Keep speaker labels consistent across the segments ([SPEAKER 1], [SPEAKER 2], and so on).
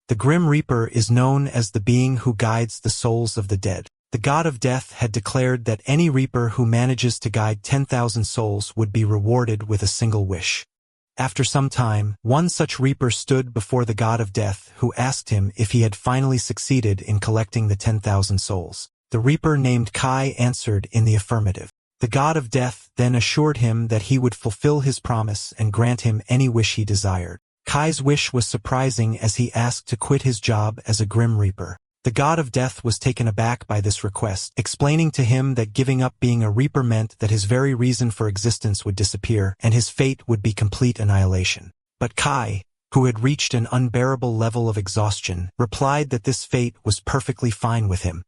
[SPEAKER 1] The Grim Reaper is known as the being who guides the souls of the dead. The god of death had declared that any reaper who manages to guide 10,000 souls would be rewarded with a single wish. After some time, one such reaper stood before the god of death, who asked him if he had finally succeeded in collecting the 10,000 souls. The reaper named Kai answered in the affirmative. The god of death then assured him that he would fulfill his promise and grant him any wish he desired. Kai's wish was surprising as he asked to quit his job as a Grim Reaper. The god of death was taken aback by this request, explaining to him that giving up being a reaper meant that his very reason for existence would disappear and his fate would be complete annihilation. But Kai, who had reached an unbearable level of exhaustion, replied that this fate was perfectly fine with him.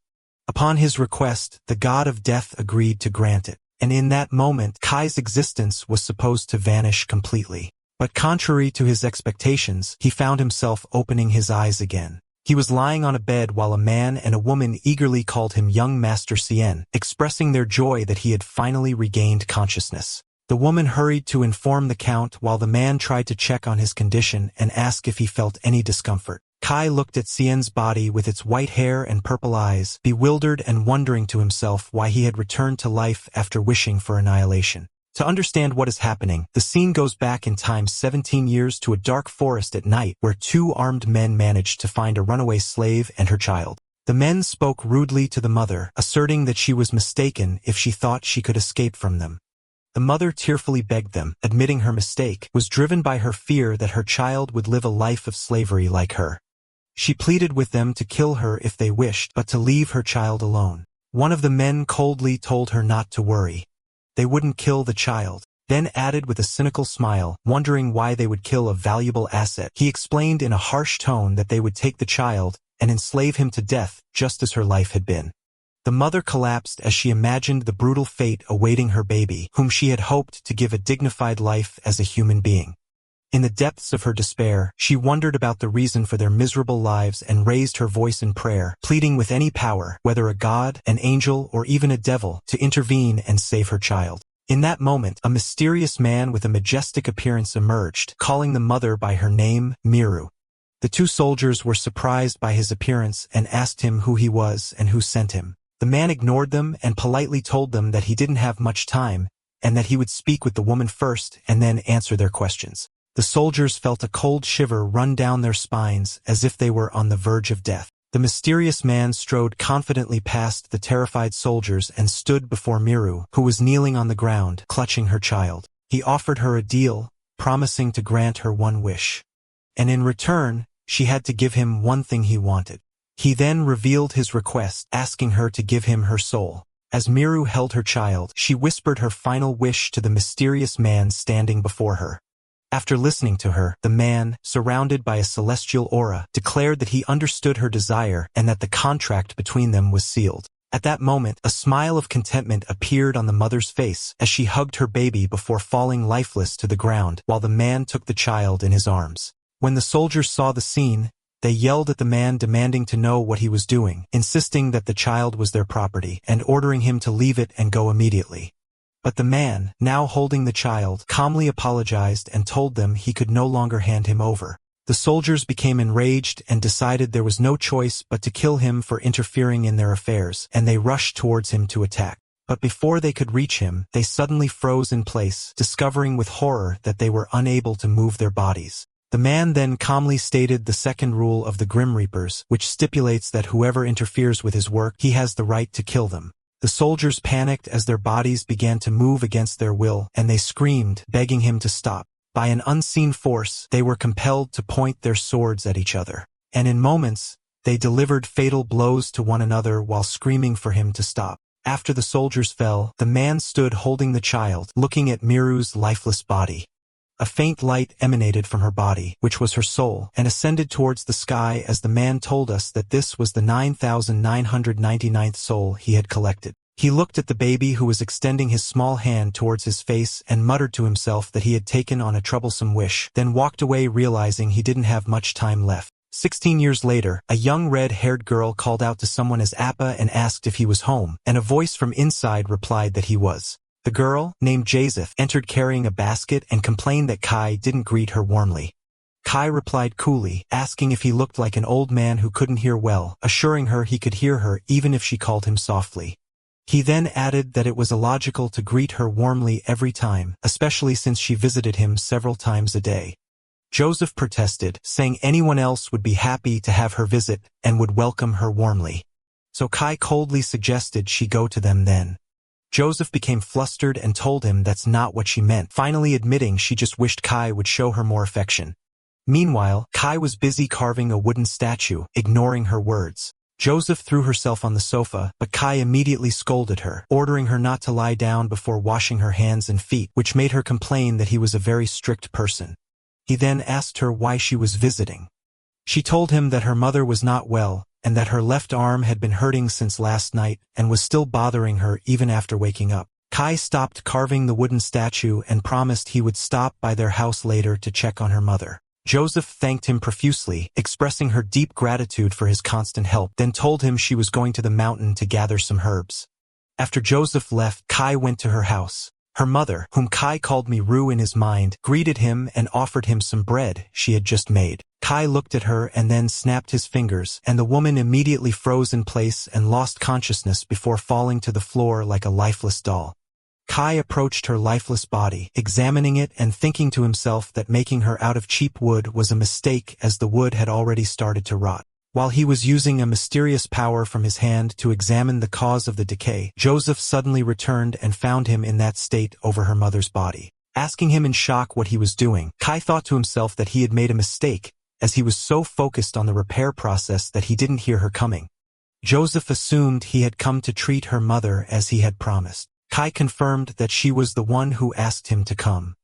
[SPEAKER 1] Upon his request, the god of death agreed to grant it, and in that moment Kai's existence was supposed to vanish completely. But contrary to his expectations, he found himself opening his eyes again. He was lying on a bed while a man and a woman eagerly called him young Master Cien, expressing their joy that he had finally regained consciousness. The woman hurried to inform the count while the man tried to check on his condition and ask if he felt any discomfort. Kai looked at Cien's body with its white hair and purple eyes, bewildered and wondering to himself why he had returned to life after wishing for annihilation. To understand what is happening, the scene goes back in time 17 years to a dark forest at night where two armed men managed to find a runaway slave and her child. The men spoke rudely to the mother, asserting that she was mistaken if she thought she could escape from them. The mother tearfully begged them, admitting her mistake was driven by her fear that her child would live a life of slavery like her. She pleaded with them to kill her if they wished, but to leave her child alone. One of the men coldly told her not to worry. They wouldn't kill the child, then added with a cynical smile, wondering why they would kill a valuable asset. He explained in a harsh tone that they would take the child and enslave him to death, just as her life had been. The mother collapsed as she imagined the brutal fate awaiting her baby, whom she had hoped to give a dignified life as a human being. In the depths of her despair, she wondered about the reason for their miserable lives and raised her voice in prayer, pleading with any power, whether a god, an angel, or even a devil, to intervene and save her child. In that moment, a mysterious man with a majestic appearance emerged, calling the mother by her name, Meiru. The two soldiers were surprised by his appearance and asked him who he was and who sent him. The man ignored them and politely told them that he didn't have much time, and that he would speak with the woman first and then answer their questions. The soldiers felt a cold shiver run down their spines as if they were on the verge of death. The mysterious man strode confidently past the terrified soldiers and stood before Meiru, who was kneeling on the ground, clutching her child. He offered her a deal, promising to grant her one wish. And in return, she had to give him one thing he wanted. He then revealed his request, asking her to give him her soul. As Meiru held her child, she whispered her final wish to the mysterious man standing before her. After listening to her, the man, surrounded by a celestial aura, declared that he understood her desire and that the contract between them was sealed. At that moment, a smile of contentment appeared on the mother's face as she hugged her baby before falling lifeless to the ground while the man took the child in his arms. When the soldiers saw the scene, they yelled at the man demanding to know what he was doing, insisting that the child was their property and ordering him to leave it and go immediately. But the man, now holding the child, calmly apologized and told them he could no longer hand him over. The soldiers became enraged and decided there was no choice but to kill him for interfering in their affairs, and they rushed towards him to attack. But before they could reach him, they suddenly froze in place, discovering with horror that they were unable to move their bodies. The man then calmly stated the second rule of the Grim Reapers, which stipulates that whoever interferes with his work, he has the right to kill them. The soldiers panicked as their bodies began to move against their will, and they screamed, begging him to stop. By an unseen force, they were compelled to point their swords at each other. And in moments, they delivered fatal blows to one another while screaming for him to stop. After the soldiers fell, the man stood holding the child, looking at Meiru's lifeless body. A faint light emanated from her body, which was her soul, and ascended towards the sky as the man told us that this was the 9,999th soul he had collected. He looked at the baby who was extending his small hand towards his face and muttered to himself that he had taken on a troublesome wish, then walked away realizing he didn't have much time left. 16 years later, a young red-haired girl called out to someone as Appa and asked if he was home, and a voice from inside replied that he was. The girl, named Edith, entered carrying a basket and complained that Kai didn't greet her warmly. Kai replied coolly, asking if he looked like an old man who couldn't hear well, assuring her he could hear her even if she called him softly. He then added that it was illogical to greet her warmly every time, especially since she visited him several times a day. Joseph protested, saying anyone else would be happy to have her visit and would welcome her warmly. So Kai coldly suggested she go to them then. Joseph became flustered and told him that's not what she meant, finally admitting she just wished Kai would show her more affection. Meanwhile, Kai was busy carving a wooden statue, ignoring her words. Joseph threw herself on the sofa, but Kai immediately scolded her, ordering her not to lie down before washing her hands and feet, which made her complain that he was a very strict person. He then asked her why she was visiting. She told him that her mother was not well, and that her left arm had been hurting since last night and was still bothering her even after waking up. Kai stopped carving the wooden statue and promised he would stop by their house later to check on her mother. Joseph thanked him profusely, expressing her deep gratitude for his constant help, then told him she was going to the mountain to gather some herbs. After Joseph left, Kai went to her house. Her mother, whom Kai called Meiru in his mind, greeted him and offered him some bread she had just made. Kai looked at her and then snapped his fingers, and the woman immediately froze in place and lost consciousness before falling to the floor like a lifeless doll. Kai approached her lifeless body, examining it and thinking to himself that making her out of cheap wood was a mistake as the wood had already started to rot. While he was using a mysterious power from his hand to examine the cause of the decay, Joseph suddenly returned and found him in that state over her mother's body. Asking him in shock what he was doing, Kai thought to himself that he had made a mistake, as he was so focused on the repair process that he didn't hear her coming. Joseph assumed he had come to treat her mother as he had promised. Kai confirmed that she was the one who asked him to come.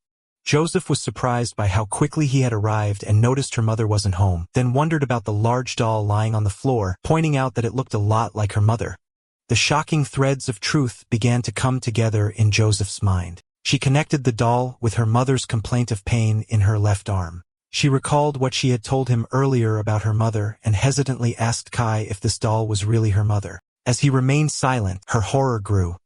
[SPEAKER 1] Joseph was surprised by how quickly he had arrived and noticed her mother wasn't home, then wondered about the large doll lying on the floor, pointing out that it looked a lot like her mother. The shocking threads of truth began to come together in Joseph's mind. She connected the doll with her mother's complaint of pain in her left arm. She recalled what she had told him earlier about her mother and hesitantly asked Kai if this doll was really her mother. As he remained silent, her horror grew.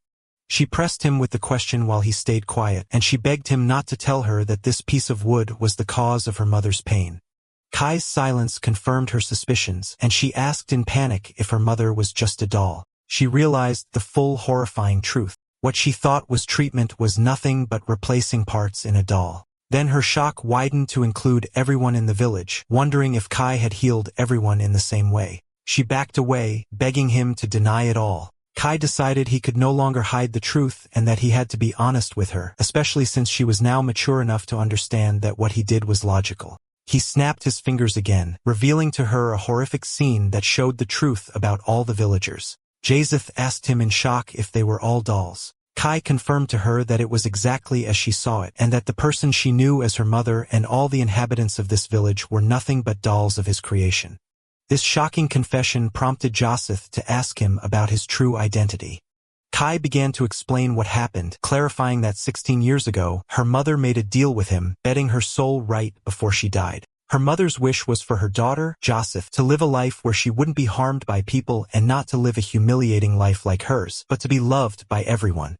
[SPEAKER 1] She pressed him with the question while he stayed quiet, and she begged him not to tell her that this piece of wood was the cause of her mother's pain. Kai's silence confirmed her suspicions, and she asked in panic if her mother was just a doll. She realized the full horrifying truth. What she thought was treatment was nothing but replacing parts in a doll. Then her shock widened to include everyone in the village, wondering if Kai had healed everyone in the same way. She backed away, begging him to deny it all. Kai decided he could no longer hide the truth and that he had to be honest with her, especially since she was now mature enough to understand that what he did was logical. He snapped his fingers again, revealing to her a horrific scene that showed the truth about all the villagers. Joseph asked him in shock if they were all dolls. Kai confirmed to her that it was exactly as she saw it, and that the person she knew as her mother and all the inhabitants of this village were nothing but dolls of his creation. This shocking confession prompted Joseph to ask him about his true identity. Kai began to explain what happened, clarifying that 16 years ago, her mother made a deal with him, betting her soul right before she died. Her mother's wish was for her daughter, Joseph, to live a life where she wouldn't be harmed by people and not to live a humiliating life like hers, but to be loved by everyone.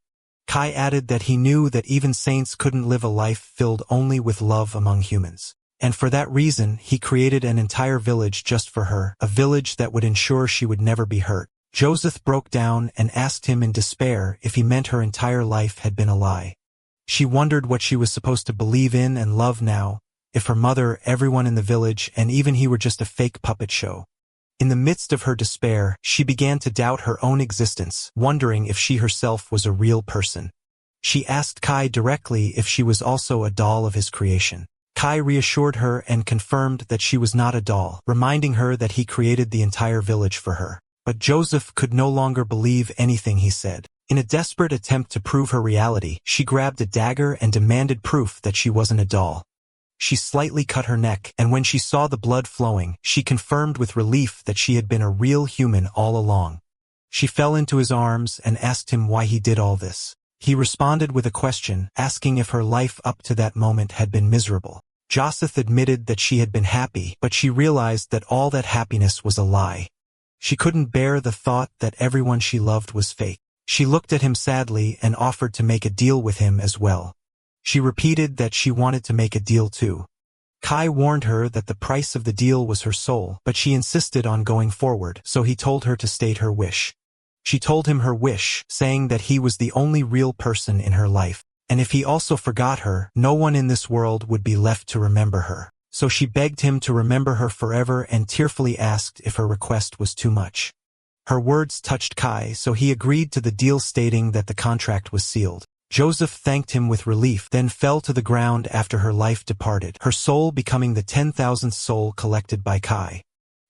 [SPEAKER 1] Kai added that he knew that even saints couldn't live a life filled only with love among humans. And for that reason, he created an entire village just for her, a village that would ensure she would never be hurt. Joseph broke down and asked him in despair if he meant her entire life had been a lie. She wondered what she was supposed to believe in and love now, if her mother, everyone in the village, and even he were just a fake puppet show. In the midst of her despair, she began to doubt her own existence, wondering if she herself was a real person. She asked Kai directly if she was also a doll of his creation. Kai reassured her and confirmed that she was not a doll, reminding her that he created the entire village for her. But Joseph could no longer believe anything he said. In a desperate attempt to prove her reality, she grabbed a dagger and demanded proof that she wasn't a doll. She slightly cut her neck, and when she saw the blood flowing, she confirmed with relief that she had been a real human all along. She fell into his arms and asked him why he did all this. He responded with a question, asking if her life up to that moment had been miserable. Joseph admitted that she had been happy, but she realized that all that happiness was a lie. She couldn't bear the thought that everyone she loved was fake. She looked at him sadly and offered to make a deal with him as well. She repeated that she wanted to make a deal too. Kai warned her that the price of the deal was her soul, but she insisted on going forward, so he told her to state her wish. She told him her wish, saying that he was the only real person in her life, and if he also forgot her, no one in this world would be left to remember her. So she begged him to remember her forever and tearfully asked if her request was too much. Her words touched Kai, so he agreed to the deal, stating that the contract was sealed. Joseph thanked him with relief, then fell to the ground after her life departed, her soul becoming the 10,000th soul collected by Kai.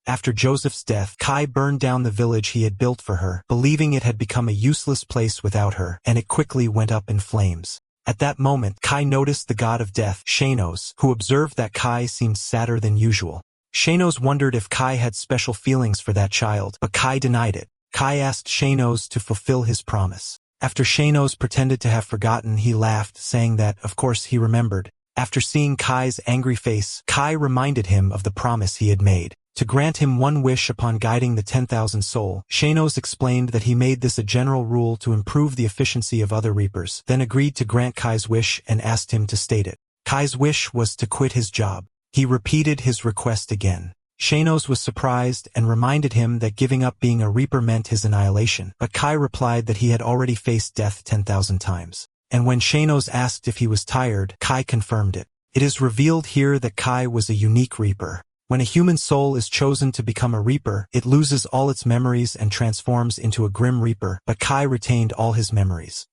[SPEAKER 1] After Joseph's death, Kai burned down the village he had built for her, believing it had become a useless place without her, and it quickly went up in flames. At that moment, Kai noticed the god of death, Shanos, who observed that Kai seemed sadder than usual. Shanos wondered if Kai had special feelings for that child, but Kai denied it. Kai asked Shanos to fulfill his promise. After Shanos pretended to have forgotten, he laughed, saying that, of course, he remembered. After seeing Kai's angry face, Kai reminded him of the promise he had made. To grant him one wish upon guiding the 10,000 soul, Shanos explained that he made this a general rule to improve the efficiency of other reapers, then agreed to grant Kai's wish and asked him to state it. Kai's wish was to quit his job. He repeated his request again. Shanos was surprised and reminded him that giving up being a reaper meant his annihilation, but Kai replied that he had already faced death 10,000 times. And when Shanos asked if he was tired, Kai confirmed it. It is revealed here that Kai was a unique reaper. When a human soul is chosen to become a reaper, it loses all its memories and transforms into a grim reaper, but Kai retained all his memories.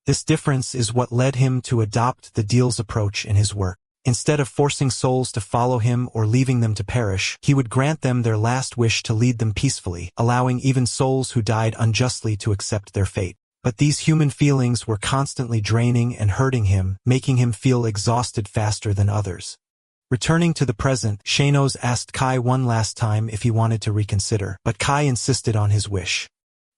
[SPEAKER 1] This difference is what led him to adopt the deal's approach in his work. Instead of forcing souls to follow him or leaving them to perish, he would grant them their last wish to lead them peacefully, allowing even souls who died unjustly to accept their fate. But these human feelings were constantly draining and hurting him, making him feel exhausted faster than others. Returning to the present, Shanos asked Kai one last time if he wanted to reconsider, but Kai insisted on his wish.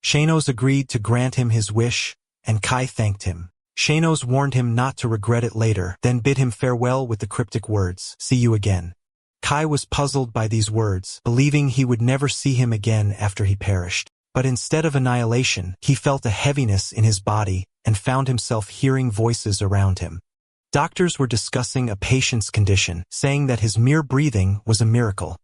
[SPEAKER 1] Shanos agreed to grant him his wish, and Kai thanked him. Shanos warned him not to regret it later, then bid him farewell with the cryptic words, "See you again." Kai was puzzled by these words, believing he would never see him again after he perished. But instead of annihilation, he felt a heaviness in his body and found himself hearing voices around him. Doctors were discussing a patient's condition, saying that his mere breathing was a miracle.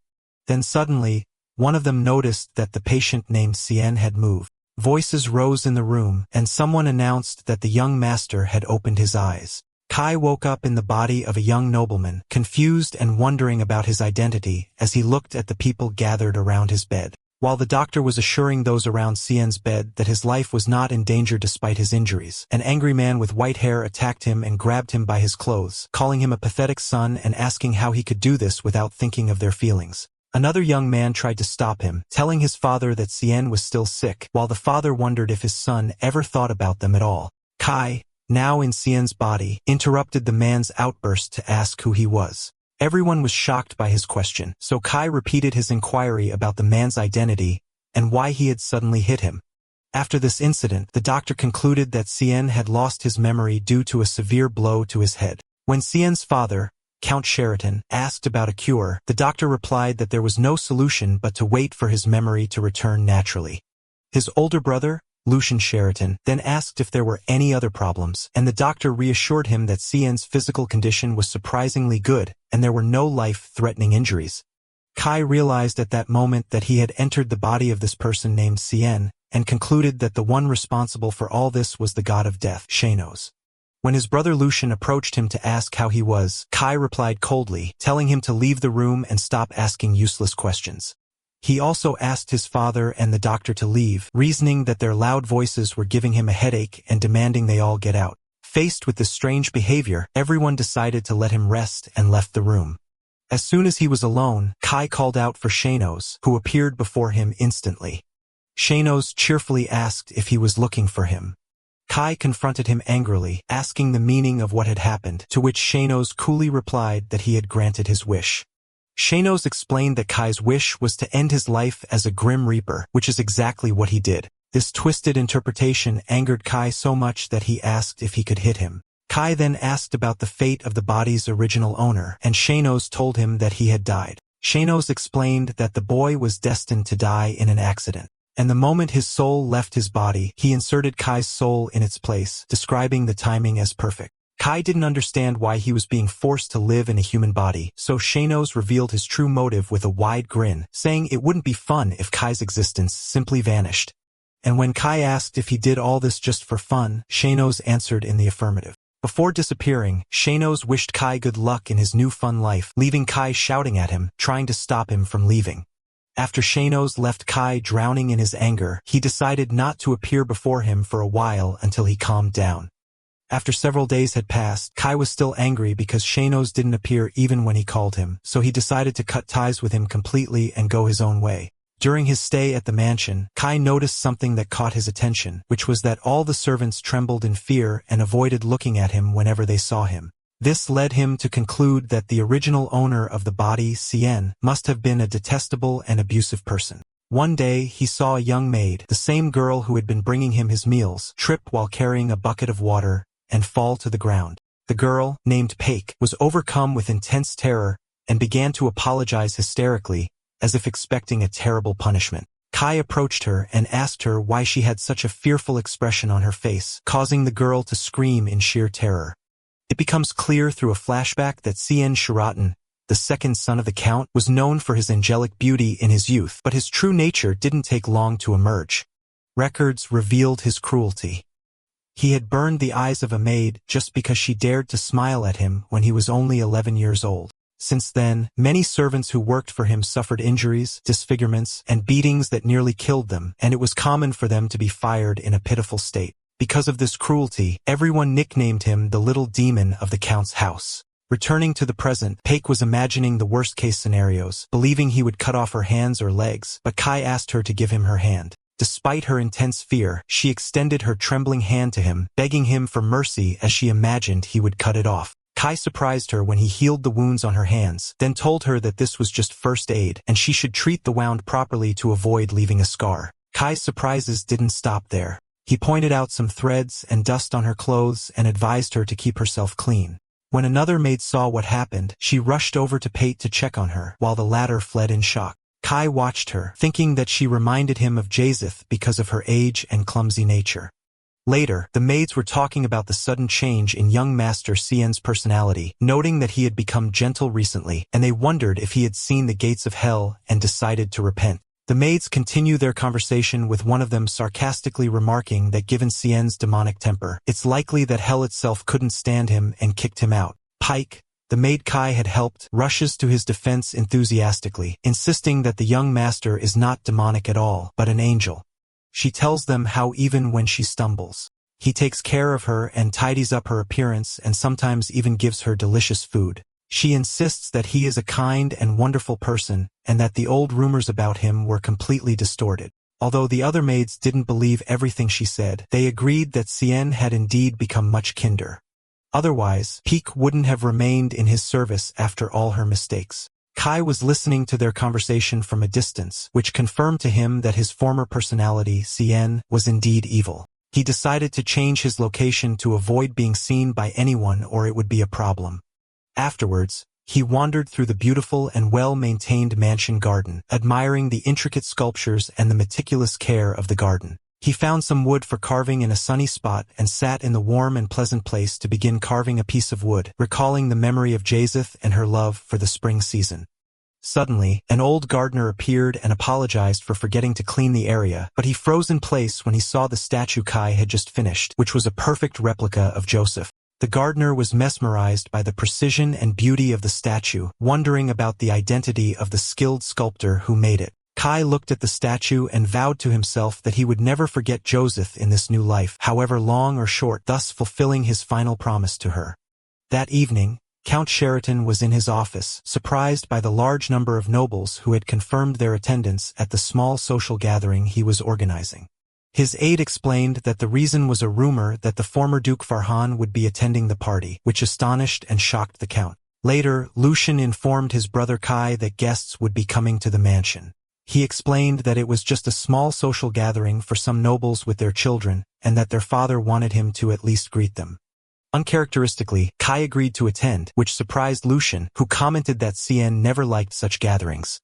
[SPEAKER 1] Then suddenly, one of them noticed that the patient named Cien had moved. Voices rose in the room, and someone announced that the young master had opened his eyes. Kai woke up in the body of a young nobleman, confused and wondering about his identity as he looked at the people gathered around his bed. While the doctor was assuring those around Cien's bed that his life was not in danger despite his injuries, an angry man with white hair attacked him and grabbed him by his clothes, calling him a pathetic son and asking how he could do this without thinking of their feelings. Another young man tried to stop him, telling his father that Cien was still sick, while the father wondered if his son ever thought about them at all. Kai, now in Cien's body, interrupted the man's outburst to ask who he was. Everyone was shocked by his question, so Kai repeated his inquiry about the man's identity and why he had suddenly hit him. After this incident, the doctor concluded that Cien had lost his memory due to a severe blow to his head. When Cien's father, Count Sheraton, asked about a cure, the doctor replied that there was no solution but to wait for his memory to return naturally. His older brother, Lucian Sheraton, then asked if there were any other problems, and the doctor reassured him that Cien's physical condition was surprisingly good, and there were no life-threatening injuries. Kai realized at that moment that he had entered the body of this person named Cien, and concluded that the one responsible for all this was the god of death, Shanos. When his brother Lucian approached him to ask how he was, Kai replied coldly, telling him to leave the room and stop asking useless questions. He also asked his father and the doctor to leave, reasoning that their loud voices were giving him a headache and demanding they all get out. Faced with this strange behavior, everyone decided to let him rest and left the room. As soon as he was alone, Kai called out for Shanos, who appeared before him instantly. Shanos cheerfully asked if he was looking for him. Kai confronted him angrily, asking the meaning of what had happened, to which Shanos coolly replied that he had granted his wish. Shanos explained that Kai's wish was to end his life as a Grim Reaper, which is exactly what he did. This twisted interpretation angered Kai so much that he asked if he could hit him. Kai then asked about the fate of the body's original owner, and Shanos told him that he had died. Shanos explained that the boy was destined to die in an accident. And the moment his soul left his body, he inserted Kai's soul in its place, describing the timing as perfect. Kai didn't understand why he was being forced to live in a human body, so Shanos revealed his true motive with a wide grin, saying it wouldn't be fun if Kai's existence simply vanished. And when Kai asked if he did all this just for fun, Shanos answered in the affirmative. Before disappearing, Shanos wished Kai good luck in his new fun life, leaving Kai shouting at him, trying to stop him from leaving. After Shanos left Kai drowning in his anger, he decided not to appear before him for a while until he calmed down. After several days had passed, Kai was still angry because Shanos didn't appear even when he called him, so he decided to cut ties with him completely and go his own way. During his stay at the mansion, Kai noticed something that caught his attention, which was that all the servants trembled in fear and avoided looking at him whenever they saw him. This led him to conclude that the original owner of the body, Cien, must have been a detestable and abusive person. One day, he saw a young maid, the same girl who had been bringing him his meals, trip while carrying a bucket of water and fall to the ground. The girl, named Paik, was overcome with intense terror and began to apologize hysterically, as if expecting a terrible punishment. Kai approached her and asked her why she had such a fearful expression on her face, causing the girl to scream in sheer terror. It becomes clear through a flashback that Cien Shiraton, the second son of the Count, was known for his angelic beauty in his youth, but his true nature didn't take long to emerge. Records revealed his cruelty. He had burned the eyes of a maid just because she dared to smile at him when he was only 11 years old. Since then, many servants who worked for him suffered injuries, disfigurements, and beatings that nearly killed them, and it was common for them to be fired in a pitiful state. Because of this cruelty, everyone nicknamed him the little demon of the Count's house. Returning to the present, Paik was imagining the worst-case scenarios, believing he would cut off her hands or legs, but Kai asked her to give him her hand. Despite her intense fear, she extended her trembling hand to him, begging him for mercy as she imagined he would cut it off. Kai surprised her when he healed the wounds on her hands, then told her that this was just first aid, and she should treat the wound properly to avoid leaving a scar. Kai's surprises didn't stop there. He pointed out some threads and dust on her clothes and advised her to keep herself clean. When another maid saw what happened, she rushed over to Paik to check on her, while the latter fled in shock. Kai watched her, thinking that she reminded him of Edith because of her age and clumsy nature. Later, the maids were talking about the sudden change in young Master Cien's personality, noting that he had become gentle recently, and they wondered if he had seen the gates of hell and decided to repent. The maids continue their conversation with one of them sarcastically remarking that given Cien's demonic temper, it's likely that hell itself couldn't stand him and kicked him out. Paik, the maid Kai had helped, rushes to his defense enthusiastically, insisting that the young master is not demonic at all, but an angel. She tells them how even when she stumbles, he takes care of her and tidies up her appearance and sometimes even gives her delicious food. She insists that he is a kind and wonderful person and that the old rumors about him were completely distorted. Although the other maids didn't believe everything she said, they agreed that Cien had indeed become much kinder. Otherwise, Paik wouldn't have remained in his service after all her mistakes. Kai was listening to their conversation from a distance, which confirmed to him that his former personality, Cien, was indeed evil. He decided to change his location to avoid being seen by anyone or it would be a problem. Afterwards, he wandered through the beautiful and well-maintained mansion garden, admiring the intricate sculptures and the meticulous care of the garden. He found some wood for carving in a sunny spot and sat in the warm and pleasant place to begin carving a piece of wood, recalling the memory of Edith and her love for the spring season. Suddenly, an old gardener appeared and apologized for forgetting to clean the area, but he froze in place when he saw the statue Kai had just finished, which was a perfect replica of Joseph. The gardener was mesmerized by the precision and beauty of the statue, wondering about the identity of the skilled sculptor who made it. Kai looked at the statue and vowed to himself that he would never forget Joseph in this new life, however long or short, thus fulfilling his final promise to her. That evening, Count Sheraton was in his office, surprised by the large number of nobles who had confirmed their attendance at the small social gathering he was organizing. His aide explained that the reason was a rumor that the former Duke Farhan would be attending the party, which astonished and shocked the Count. Later, Lucian informed his brother Kai that guests would be coming to the mansion. He explained that it was just a small social gathering for some nobles with their children, and that their father wanted him to at least greet them. Uncharacteristically, Kai agreed to attend, which surprised Lucian, who commented that Cien never liked such gatherings.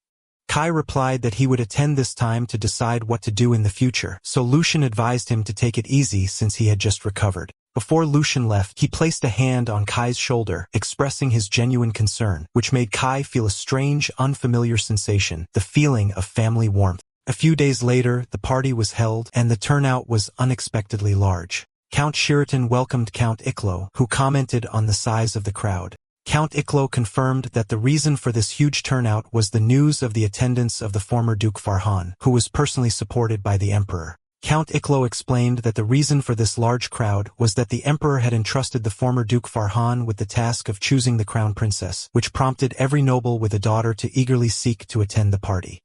[SPEAKER 1] Kai replied that he would attend this time to decide what to do in the future, so Lucian advised him to take it easy since he had just recovered. Before Lucian left, he placed a hand on Kai's shoulder, expressing his genuine concern, which made Kai feel a strange, unfamiliar sensation, the feeling of family warmth. A few days later, the party was held, and the turnout was unexpectedly large. Count Shiraton welcomed Count Iklo, who commented on the size of the crowd. Count Iklo confirmed that the reason for this huge turnout was the news of the attendance of the former Duke Farhan, who was personally supported by the emperor. Count Iklo explained that the reason for this large crowd was that the emperor had entrusted the former Duke Farhan with the task of choosing the crown princess, which prompted every noble with a daughter to eagerly seek to attend the party.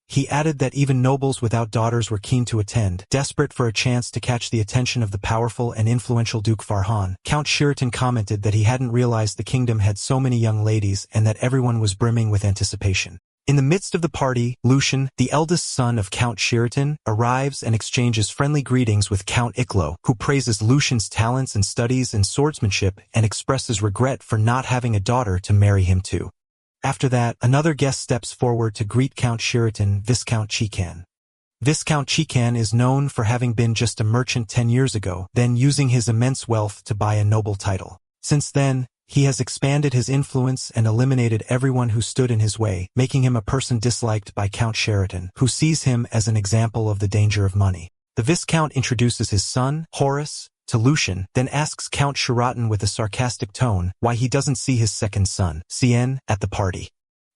[SPEAKER 1] He added that even nobles without daughters were keen to attend, desperate for a chance to catch the attention of the powerful and influential Duke Farhan. Count Shiraton commented that he hadn't realized the kingdom had so many young ladies and that everyone was brimming with anticipation. In the midst of the party, Lucian, the eldest son of Count Shiraton, arrives and exchanges friendly greetings with Count Iklo, who praises Lucian's talents and studies in swordsmanship and expresses regret for not having a daughter to marry him to. After that, another guest steps forward to greet Count Shiraton, Viscount Chikan. Viscount Chikan is known for having been just a merchant 10 years ago, then using his immense wealth to buy a noble title. Since then, he has expanded his influence and eliminated everyone who stood in his way, making him a person disliked by Count Shiraton, who sees him as an example of the danger of money. The Viscount introduces his son, Horace, to Lucian, then asks Count Shiraton with a sarcastic tone why he doesn't see his second son, Cien, at the party.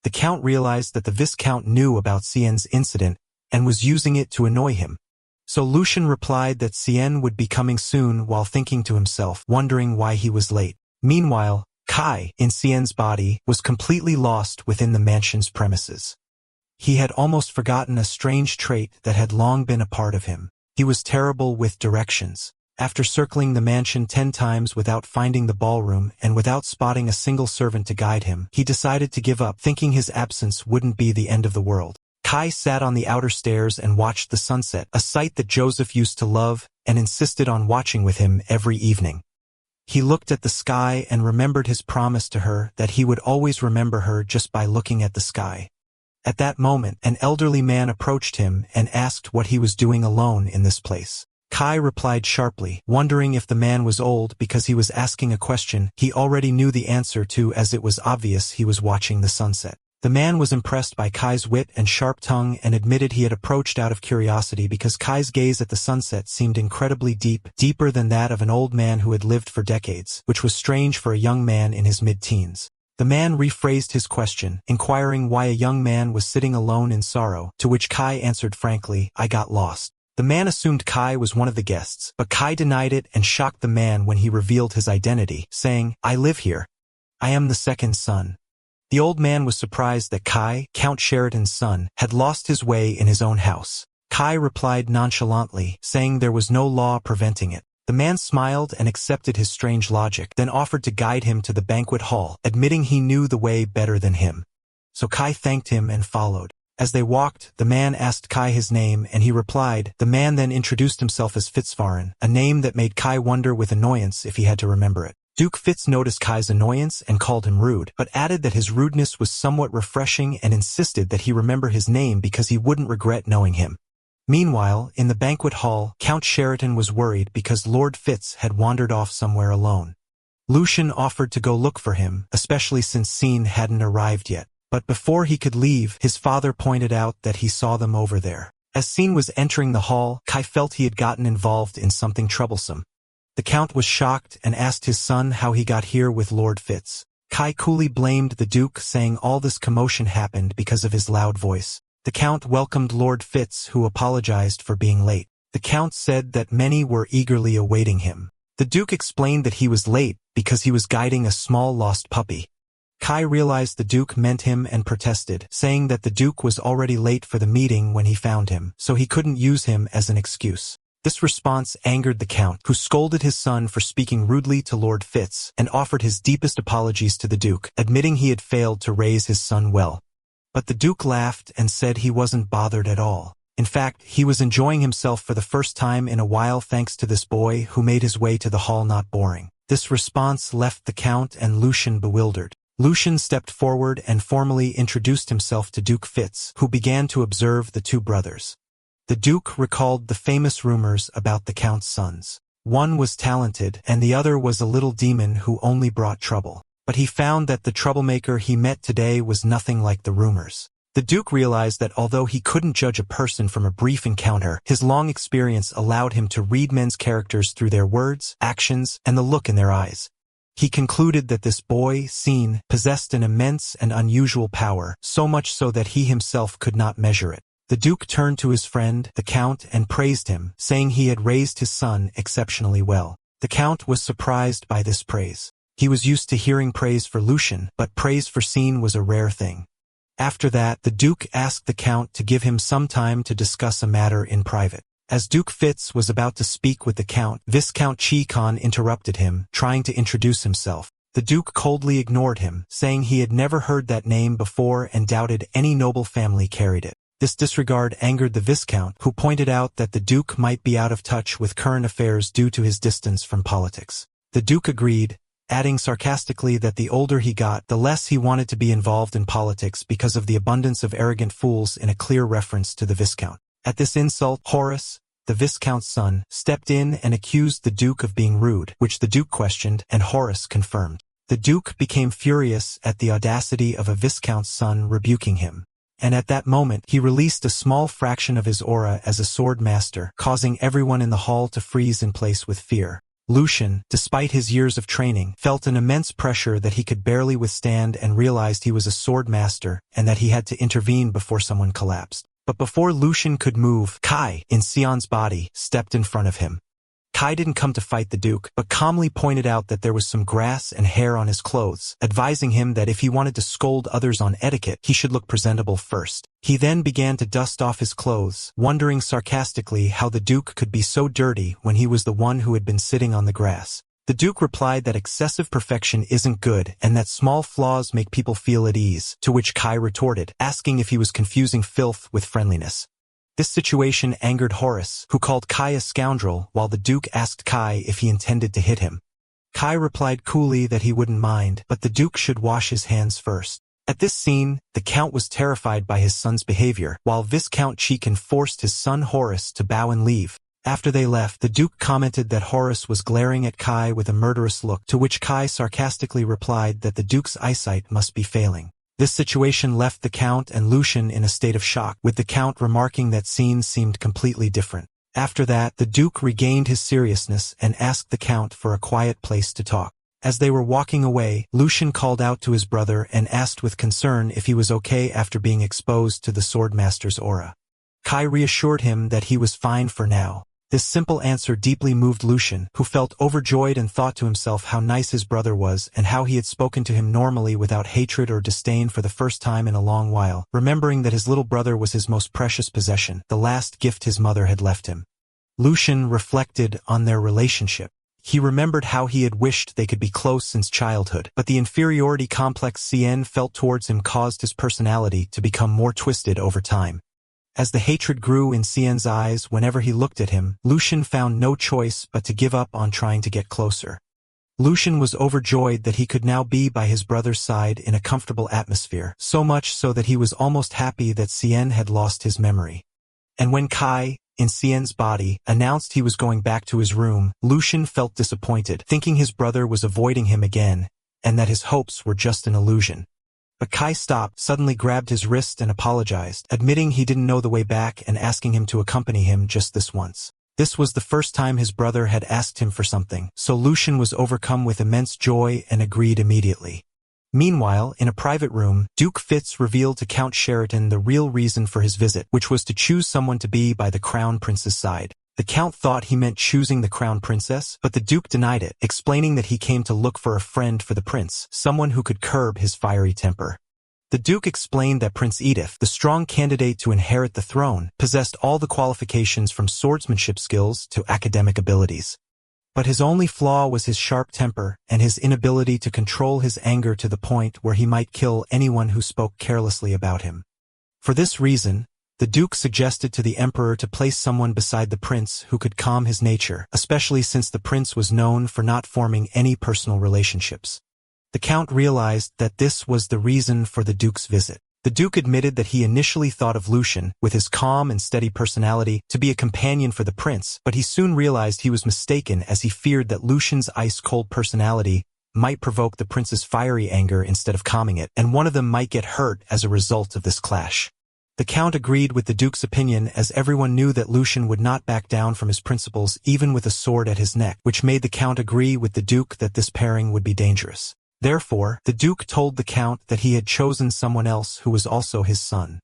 [SPEAKER 1] The Count realized that the Viscount knew about Cien's incident and was using it to annoy him. So Lucian replied that Cien would be coming soon while thinking to himself, wondering why he was late. Meanwhile, Kai, in Cien's body, was completely lost within the mansion's premises. He had almost forgotten a strange trait that had long been a part of him. He was terrible with directions. After circling the mansion 10 times without finding the ballroom and without spotting a single servant to guide him, he decided to give up, thinking his absence wouldn't be the end of the world. Kai sat on the outer stairs and watched the sunset, a sight that Joseph used to love and insisted on watching with him every evening. He looked at the sky and remembered his promise to her that he would always remember her just by looking at the sky. At that moment, an elderly man approached him and asked what he was doing alone in this place. Kai replied sharply, wondering if the man was old because he was asking a question he already knew the answer to, as it was obvious he was watching the sunset. The man was impressed by Kai's wit and sharp tongue and admitted he had approached out of curiosity because Kai's gaze at the sunset seemed incredibly deep, deeper than that of an old man who had lived for decades, which was strange for a young man in his mid-teens. The man rephrased his question, inquiring why a young man was sitting alone in sorrow, to which Kai answered frankly, "I got lost." The man assumed Kai was one of the guests, but Kai denied it and shocked the man when he revealed his identity, saying, "I live here. I am the second son." The old man was surprised that Kai, Count Sheraton's son, had lost his way in his own house. Kai replied nonchalantly, saying there was no law preventing it. The man smiled and accepted his strange logic, then offered to guide him to the banquet hall, admitting he knew the way better than him. So Kai thanked him and followed. As they walked, the man asked Kai his name and he replied. The man then introduced himself as Fitzfarin, a name that made Kai wonder with annoyance if he had to remember it. Duke Fitz noticed Kai's annoyance and called him rude, but added that his rudeness was somewhat refreshing and insisted that he remember his name because he wouldn't regret knowing him. Meanwhile, in the banquet hall, Count Sheraton was worried because Lord Fitz had wandered off somewhere alone. Lucian offered to go look for him, especially since Cien hadn't arrived yet. But before he could leave, his father pointed out that he saw them over there. As Cien was entering the hall, Kai felt he had gotten involved in something troublesome. The Count was shocked and asked his son how he got here with Lord Fitz. Kai coolly blamed the Duke, saying all this commotion happened because of his loud voice. The Count welcomed Lord Fitz, who apologized for being late. The Count said that many were eagerly awaiting him. The Duke explained that he was late because he was guiding a small lost puppy. Kai realized the Duke meant him and protested, saying that the Duke was already late for the meeting when he found him, so he couldn't use him as an excuse. This response angered the Count, who scolded his son for speaking rudely to Lord Fitz and offered his deepest apologies to the Duke, admitting he had failed to raise his son well. But the Duke laughed and said he wasn't bothered at all. In fact, he was enjoying himself for the first time in a while thanks to this boy who made his way to the hall not boring. This response left the Count and Lucian bewildered. Lucian stepped forward and formally introduced himself to Duke Fitz, who began to observe the two brothers. The Duke recalled the famous rumors about the Count's sons. One was talented, and the other was a little demon who only brought trouble. But he found that the troublemaker he met today was nothing like the rumors. The Duke realized that although he couldn't judge a person from a brief encounter, his long experience allowed him to read men's characters through their words, actions, and the look in their eyes. He concluded that this boy, Cien, possessed an immense and unusual power, so much so that he himself could not measure it. The Duke turned to his friend, the Count, and praised him, saying he had raised his son exceptionally well. The Count was surprised by this praise. He was used to hearing praise for Lucien, but praise for Cien was a rare thing. After that, the Duke asked the Count to give him some time to discuss a matter in private. As Duke Fitz was about to speak with the Count, Viscount Chikon interrupted him, trying to introduce himself. The Duke coldly ignored him, saying he had never heard that name before and doubted any noble family carried it. This disregard angered the Viscount, who pointed out that the Duke might be out of touch with current affairs due to his distance from politics. The Duke agreed, adding sarcastically that the older he got, the less he wanted to be involved in politics because of the abundance of arrogant fools, in a clear reference to the Viscount. At this insult, Horace, the Viscount's son, stepped in and accused the Duke of being rude, which the Duke questioned, and Horace confirmed. The Duke became furious at the audacity of a Viscount's son rebuking him. And at that moment, he released a small fraction of his aura as a sword master, causing everyone in the hall to freeze in place with fear. Lucien, despite his years of training, felt an immense pressure that he could barely withstand and realized he was a sword master and that he had to intervene before someone collapsed. But before Lucien could move, Kai, in Sion's body, stepped in front of him. Kai didn't come to fight the Duke, but calmly pointed out that there was some grass and hair on his clothes, advising him that if he wanted to scold others on etiquette, he should look presentable first. He then began to dust off his clothes, wondering sarcastically how the Duke could be so dirty when he was the one who had been sitting on the grass. The Duke replied that excessive perfection isn't good and that small flaws make people feel at ease, to which Kai retorted, asking if he was confusing filth with friendliness. This situation angered Horace, who called Kai a scoundrel, while the Duke asked Kai if he intended to hit him. Kai replied coolly that he wouldn't mind, but the Duke should wash his hands first. At this scene, the Count was terrified by his son's behavior, while Viscount Chikon forced his son Horace to bow and leave. After they left, the Duke commented that Horace was glaring at Kai with a murderous look, to which Kai sarcastically replied that the Duke's eyesight must be failing. This situation left the Count and Lucien in a state of shock, with the Count remarking that Cien seemed completely different. After that, the Duke regained his seriousness and asked the Count for a quiet place to talk. As they were walking away, Lucien called out to his brother and asked with concern if he was okay after being exposed to the Swordmaster's aura. Kai reassured him that he was fine for now. This simple answer deeply moved Lucien, who felt overjoyed and thought to himself how nice his brother was and how he had spoken to him normally without hatred or disdain for the first time in a long while, remembering that his little brother was his most precious possession, the last gift his mother had left him. Lucien reflected on their relationship. He remembered how he had wished they could be close since childhood, but the inferiority complex Cien felt towards him caused his personality to become more twisted over time. As the hatred grew in Cien's eyes whenever he looked at him, Lucien found no choice but to give up on trying to get closer. Lucien was overjoyed that he could now be by his brother's side in a comfortable atmosphere, so much so that he was almost happy that Cien had lost his memory. And when Kai, in Cien's body, announced he was going back to his room, Lucien felt disappointed, thinking his brother was avoiding him again, and that his hopes were just an illusion. But Kai stopped, suddenly grabbed his wrist and apologized, admitting he didn't know the way back and asking him to accompany him just this once. This was the first time his brother had asked him for something, so Lucien was overcome with immense joy and agreed immediately. Meanwhile, in a private room, Duke Fitz revealed to Count Sheraton the real reason for his visit, which was to choose someone to be by the Crown Prince's side. The Count thought he meant choosing the Crown Princess, but the Duke denied it, explaining that he came to look for a friend for the prince, someone who could curb his fiery temper. The Duke explained that Prince Edith, the strong candidate to inherit the throne, possessed all the qualifications from swordsmanship skills to academic abilities. But his only flaw was his sharp temper and his inability to control his anger to the point where he might kill anyone who spoke carelessly about him. For this reason, the Duke suggested to the Emperor to place someone beside the prince who could calm his nature, especially since the prince was known for not forming any personal relationships. The Count realized that this was the reason for the Duke's visit. The Duke admitted that he initially thought of Lucian, with his calm and steady personality, to be a companion for the prince, but he soon realized he was mistaken as he feared that Lucian's ice-cold personality might provoke the prince's fiery anger instead of calming it, and one of them might get hurt as a result of this clash. The Count agreed with the Duke's opinion, as everyone knew that Lucian would not back down from his principles even with a sword at his neck, which made the Count agree with the Duke that this pairing would be dangerous. Therefore, the Duke told the Count that he had chosen someone else who was also his son.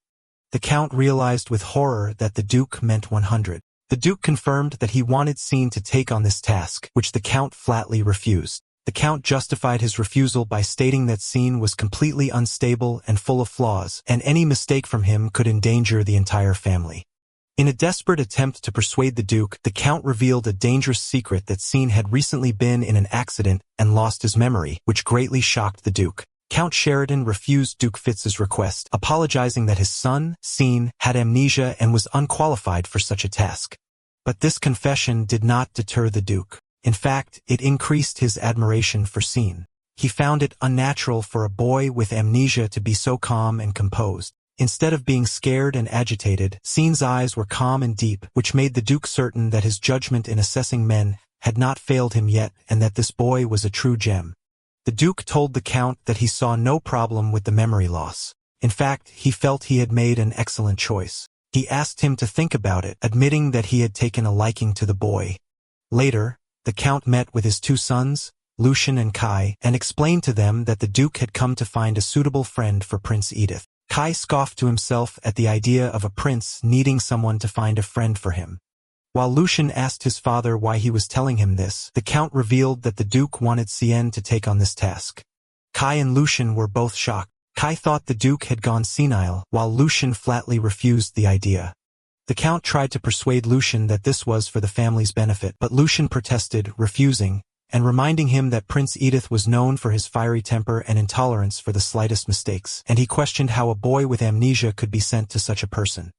[SPEAKER 1] The Count realized with horror that the Duke meant 100. The Duke confirmed that he wanted Cien to take on this task, which the Count flatly refused. The Count justified his refusal by stating that Cien was completely unstable and full of flaws, and any mistake from him could endanger the entire family. In a desperate attempt to persuade the Duke, the Count revealed a dangerous secret that Cien had recently been in an accident and lost his memory, which greatly shocked the Duke. Count Sheridan refused Duke Fitz's request, apologizing that his son, Cien, had amnesia and was unqualified for such a task. But this confession did not deter the Duke. In fact, it increased his admiration for Cien. He found it unnatural for a boy with amnesia to be so calm and composed. Instead of being scared and agitated, Cien's eyes were calm and deep, which made the Duke certain that his judgment in assessing men had not failed him yet and that this boy was a true gem. The Duke told the Count that he saw no problem with the memory loss. In fact, he felt he had made an excellent choice. He asked him to think about it, admitting that he had taken a liking to the boy. Later, the Count met with his two sons, Lucian and Kai, and explained to them that the Duke had come to find a suitable friend for Prince Edith. Kai scoffed to himself at the idea of a prince needing someone to find a friend for him. While Lucian asked his father why he was telling him this, the Count revealed that the Duke wanted Cien to take on this task. Kai and Lucian were both shocked. Kai thought the Duke had gone senile, while Lucian flatly refused the idea. The Count tried to persuade Lucian that this was for the family's benefit, but Lucian protested, refusing, and reminding him that Prince Edith was known for his fiery temper and intolerance for the slightest mistakes, and he questioned how a boy with amnesia could be sent to such a person.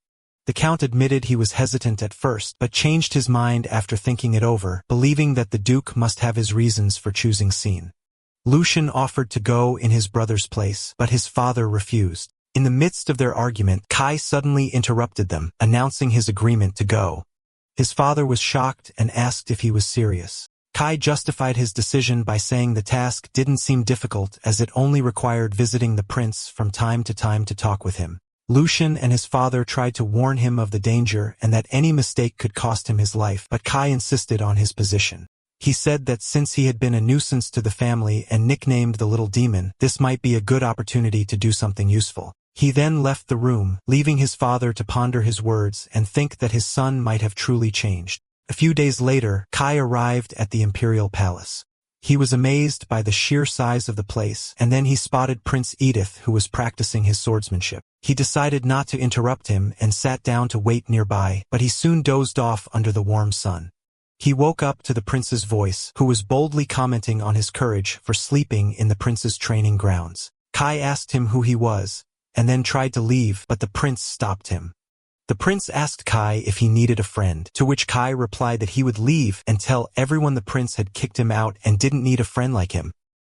[SPEAKER 1] The Count admitted he was hesitant at first, but changed his mind after thinking it over, believing that the Duke must have his reasons for choosing Cien. Lucian offered to go in his brother's place, but his father refused. In the midst of their argument, Kai suddenly interrupted them, announcing his agreement to go. His father was shocked and asked if he was serious. Kai justified his decision by saying the task didn't seem difficult as it only required visiting the prince from time to talk with him. Lucian and his father tried to warn him of the danger and that any mistake could cost him his life, but Kai insisted on his position. He said that since he had been a nuisance to the family and nicknamed the Little Demon, this might be a good opportunity to do something useful. He then left the room, leaving his father to ponder his words and think that his son might have truly changed. A few days later, Kai arrived at the Imperial Palace. He was amazed by the sheer size of the place, and then he spotted Prince Edith, who was practicing his swordsmanship. He decided not to interrupt him and sat down to wait nearby, but he soon dozed off under the warm sun. He woke up to the prince's voice, who was boldly commenting on his courage for sleeping in the prince's training grounds. Kai asked him who he was, and then tried to leave, but the prince stopped him. The prince asked Kai if he needed a friend, to which Kai replied that he would leave and tell everyone the prince had kicked him out and didn't need a friend like him.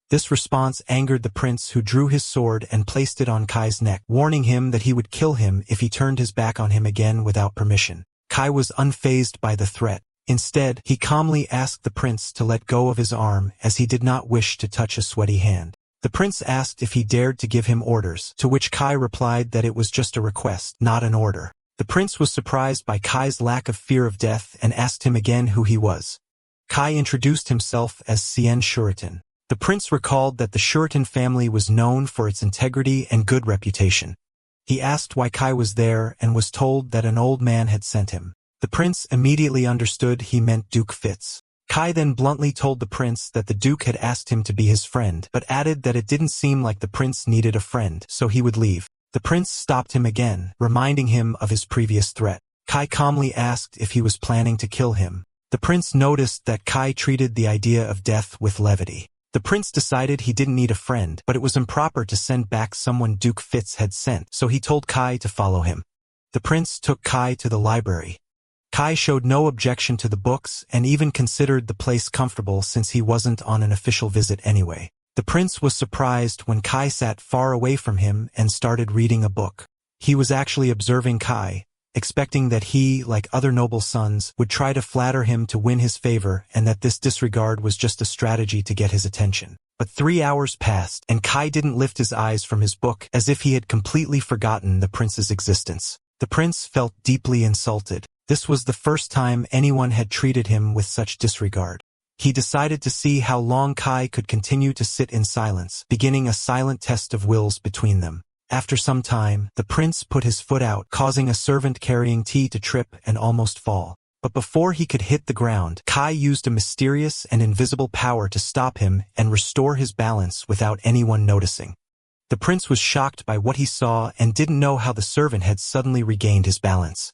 [SPEAKER 1] This response angered the prince, who drew his sword and placed it on Kai's neck, warning him that he would kill him if he turned his back on him again without permission. Kai was unfazed by the threat. Instead, he calmly asked the prince to let go of his arm as he did not wish to touch a sweaty hand. The prince asked if he dared to give him orders, to which Kai replied that it was just a request, not an order. The prince was surprised by Kai's lack of fear of death and asked him again who he was. Kai introduced himself as Cien Shuritan. The prince recalled that the Shuritan family was known for its integrity and good reputation. He asked why Kai was there and was told that an old man had sent him. The prince immediately understood he meant Duke Fitz. Kai then bluntly told the prince that the Duke had asked him to be his friend, but added that it didn't seem like the prince needed a friend, so he would leave. The prince stopped him again, reminding him of his previous threat. Kai calmly asked if he was planning to kill him. The prince noticed that Kai treated the idea of death with levity. The prince decided he didn't need a friend, but it was improper to send back someone Duke Fitz had sent, so he told Kai to follow him. The prince took Kai to the library. Kai showed no objection to the books and even considered the place comfortable since he wasn't on an official visit anyway. The prince was surprised when Kai sat far away from him and started reading a book. He was actually observing Kai, expecting that he, like other noble sons, would try to flatter him to win his favor and that this disregard was just a strategy to get his attention. But 3 hours passed, and Kai didn't lift his eyes from his book as if he had completely forgotten the prince's existence. The prince felt deeply insulted. This was the first time anyone had treated him with such disregard. He decided to see how long Kai could continue to sit in silence, beginning a silent test of wills between them. After some time, the prince put his foot out, causing a servant carrying tea to trip and almost fall. But before he could hit the ground, Kai used a mysterious and invisible power to stop him and restore his balance without anyone noticing. The prince was shocked by what he saw and didn't know how the servant had suddenly regained his balance.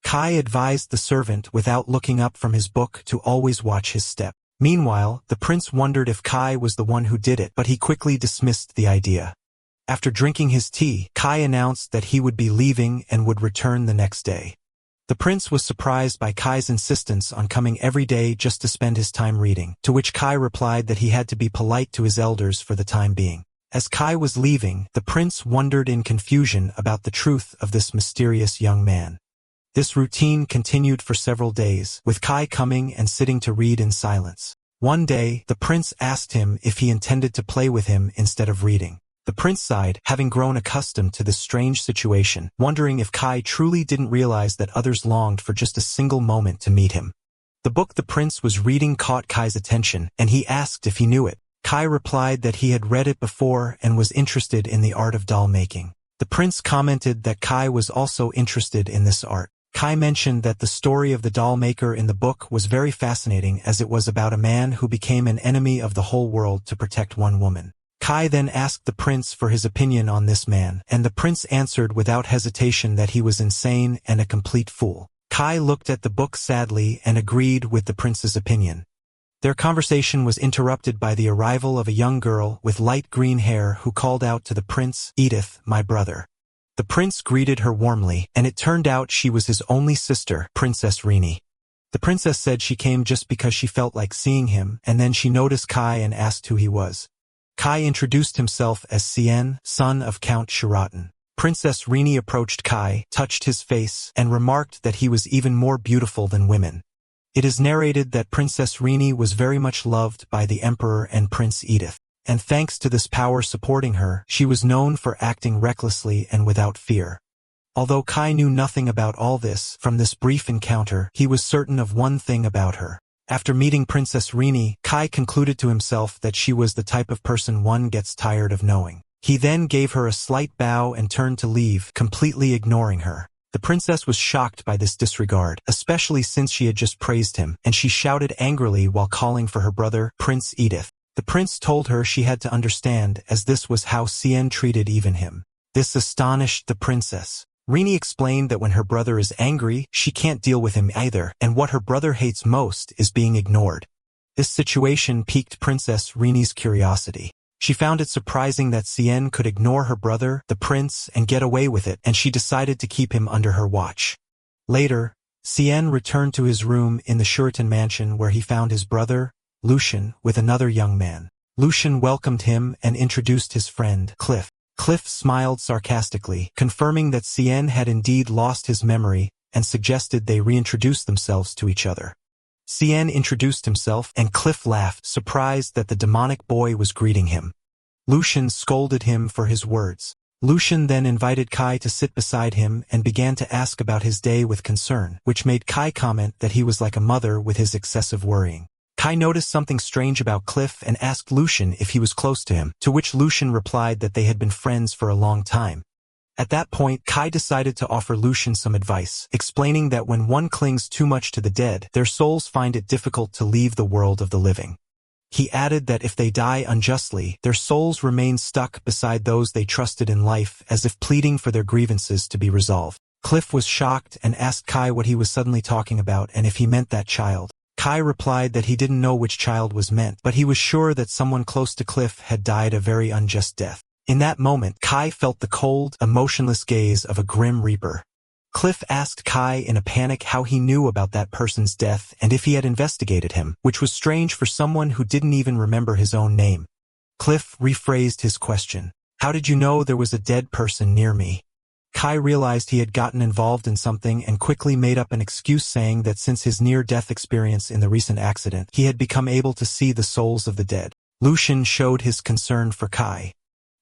[SPEAKER 1] Kai advised the servant without looking up from his book to always watch his step. Meanwhile, the prince wondered if Kai was the one who did it, but he quickly dismissed the idea. After drinking his tea, Kai announced that he would be leaving and would return the next day. The prince was surprised by Kai's insistence on coming every day just to spend his time reading, to which Kai replied that he had to be polite to his elders for the time being. As Kai was leaving, the prince wondered in confusion about the truth of this mysterious young man. This routine continued for several days, with Kai coming and sitting to read in silence. One day, the prince asked him if he intended to play with him instead of reading. The prince sighed, having grown accustomed to this strange situation, wondering if Kai truly didn't realize that others longed for just a single moment to meet him. The book the prince was reading caught Kai's attention, and he asked if he knew it. Kai replied that he had read it before and was interested in the art of doll making. The prince commented that Kai was also interested in this art. Kai mentioned that the story of the doll maker in the book was very fascinating as it was about a man who became an enemy of the whole world to protect one woman. Kai then asked the prince for his opinion on this man, and the prince answered without hesitation that he was insane and a complete fool. Kai looked at the book sadly and agreed with the prince's opinion. Their conversation was interrupted by the arrival of a young girl with light green hair who called out to the prince, "Edith, my brother." The prince greeted her warmly, and it turned out she was his only sister, Princess Rini. The princess said she came just because she felt like seeing him, and then she noticed Kai and asked who he was. Kai introduced himself as Cien, son of Count Shiraton. Princess Rini approached Kai, touched his face, and remarked that he was even more beautiful than women. It is narrated that Princess Rini was very much loved by the Emperor and Prince Edith, and thanks to this power supporting her, she was known for acting recklessly and without fear. Although Kai knew nothing about all this, from this brief encounter, he was certain of one thing about her. After meeting Princess Rini, Kai concluded to himself that she was the type of person one gets tired of knowing. He then gave her a slight bow and turned to leave, completely ignoring her. The princess was shocked by this disregard, especially since she had just praised him, and she shouted angrily while calling for her brother, Prince Edith. The prince told her she had to understand, as this was how Cien treated even him. This astonished the princess. Rini explained that when her brother is angry, she can't deal with him either, and what her brother hates most is being ignored. This situation piqued Princess Rini's curiosity. She found it surprising that Cien could ignore her brother, the prince, and get away with it, and she decided to keep him under her watch. Later, Cien returned to his room in the Shuritan mansion where he found his brother, Lucian, with another young man. Lucian welcomed him and introduced his friend, Cliff. Cliff smiled sarcastically, confirming that Cien had indeed lost his memory, and suggested they reintroduce themselves to each other. Cien introduced himself, and Cliff laughed, surprised that the demonic boy was greeting him. Lucian scolded him for his words. Lucian then invited Kai to sit beside him and began to ask about his day with concern, which made Kai comment that he was like a mother with his excessive worrying. Kai noticed something strange about Cliff and asked Lucian if he was close to him, to which Lucian replied that they had been friends for a long time. At that point, Kai decided to offer Lucian some advice, explaining that when one clings too much to the dead, their souls find it difficult to leave the world of the living. He added that if they die unjustly, their souls remain stuck beside those they trusted in life, as if pleading for their grievances to be resolved. Cliff was shocked and asked Kai what he was suddenly talking about and if he meant that child. Kai replied that he didn't know which child was meant, but he was sure that someone close to Cliff had died a very unjust death. In that moment, Kai felt the cold, emotionless gaze of a grim reaper. Cliff asked Kai in a panic how he knew about that person's death and if he had investigated him, which was strange for someone who didn't even remember his own name. Cliff rephrased his question. How did you know there was a dead person near me? Kai realized he had gotten involved in something and quickly made up an excuse, saying that since his near-death experience in the recent accident, he had become able to see the souls of the dead. Lucian showed his concern for Kai.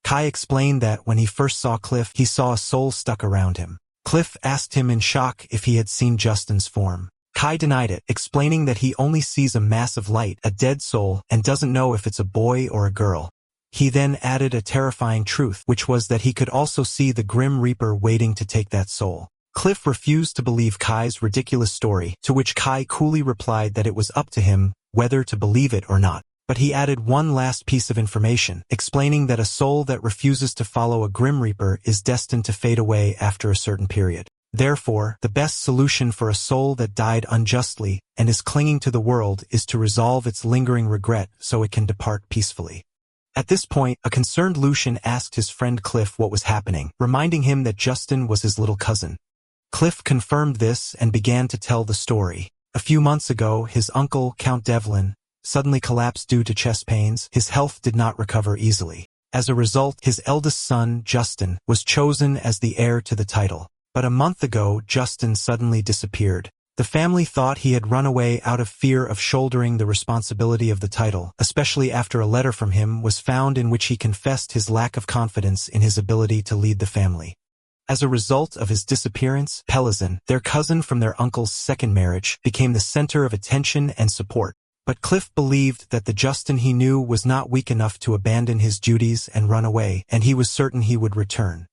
[SPEAKER 1] Kai explained that when he first saw Cliff, he saw a soul stuck around him. Cliff asked him in shock if he had seen Justin's form. Kai denied it, explaining that he only sees a mass of light, a dead soul, and doesn't know if it's a boy or a girl. He then added a terrifying truth, which was that he could also see the Grim Reaper waiting to take that soul. Cliff refused to believe Kai's ridiculous story, to which Kai coolly replied that it was up to him whether to believe it or not. But he added one last piece of information, explaining that a soul that refuses to follow a Grim Reaper is destined to fade away after a certain period. Therefore, the best solution for a soul that died unjustly and is clinging to the world is to resolve its lingering regret so it can depart peacefully. At this point, a concerned Lucian asked his friend Cliff what was happening, reminding him that Justin was his little cousin. Cliff confirmed this and began to tell the story. A few months ago, his uncle, Count Devlin, suddenly collapsed due to chest pains. His health did not recover easily. As a result, his eldest son, Justin, was chosen as the heir to the title. But a month ago, Justin suddenly disappeared. The family thought he had run away out of fear of shouldering the responsibility of the title, especially after a letter from him was found in which he confessed his lack of confidence in his ability to lead the family. As a result of his disappearance, Pelazin, their cousin from their uncle's second marriage, became the center of attention and support. But Cliff believed that the Justin he knew was not weak enough to abandon his duties and run away, and he was certain he would return.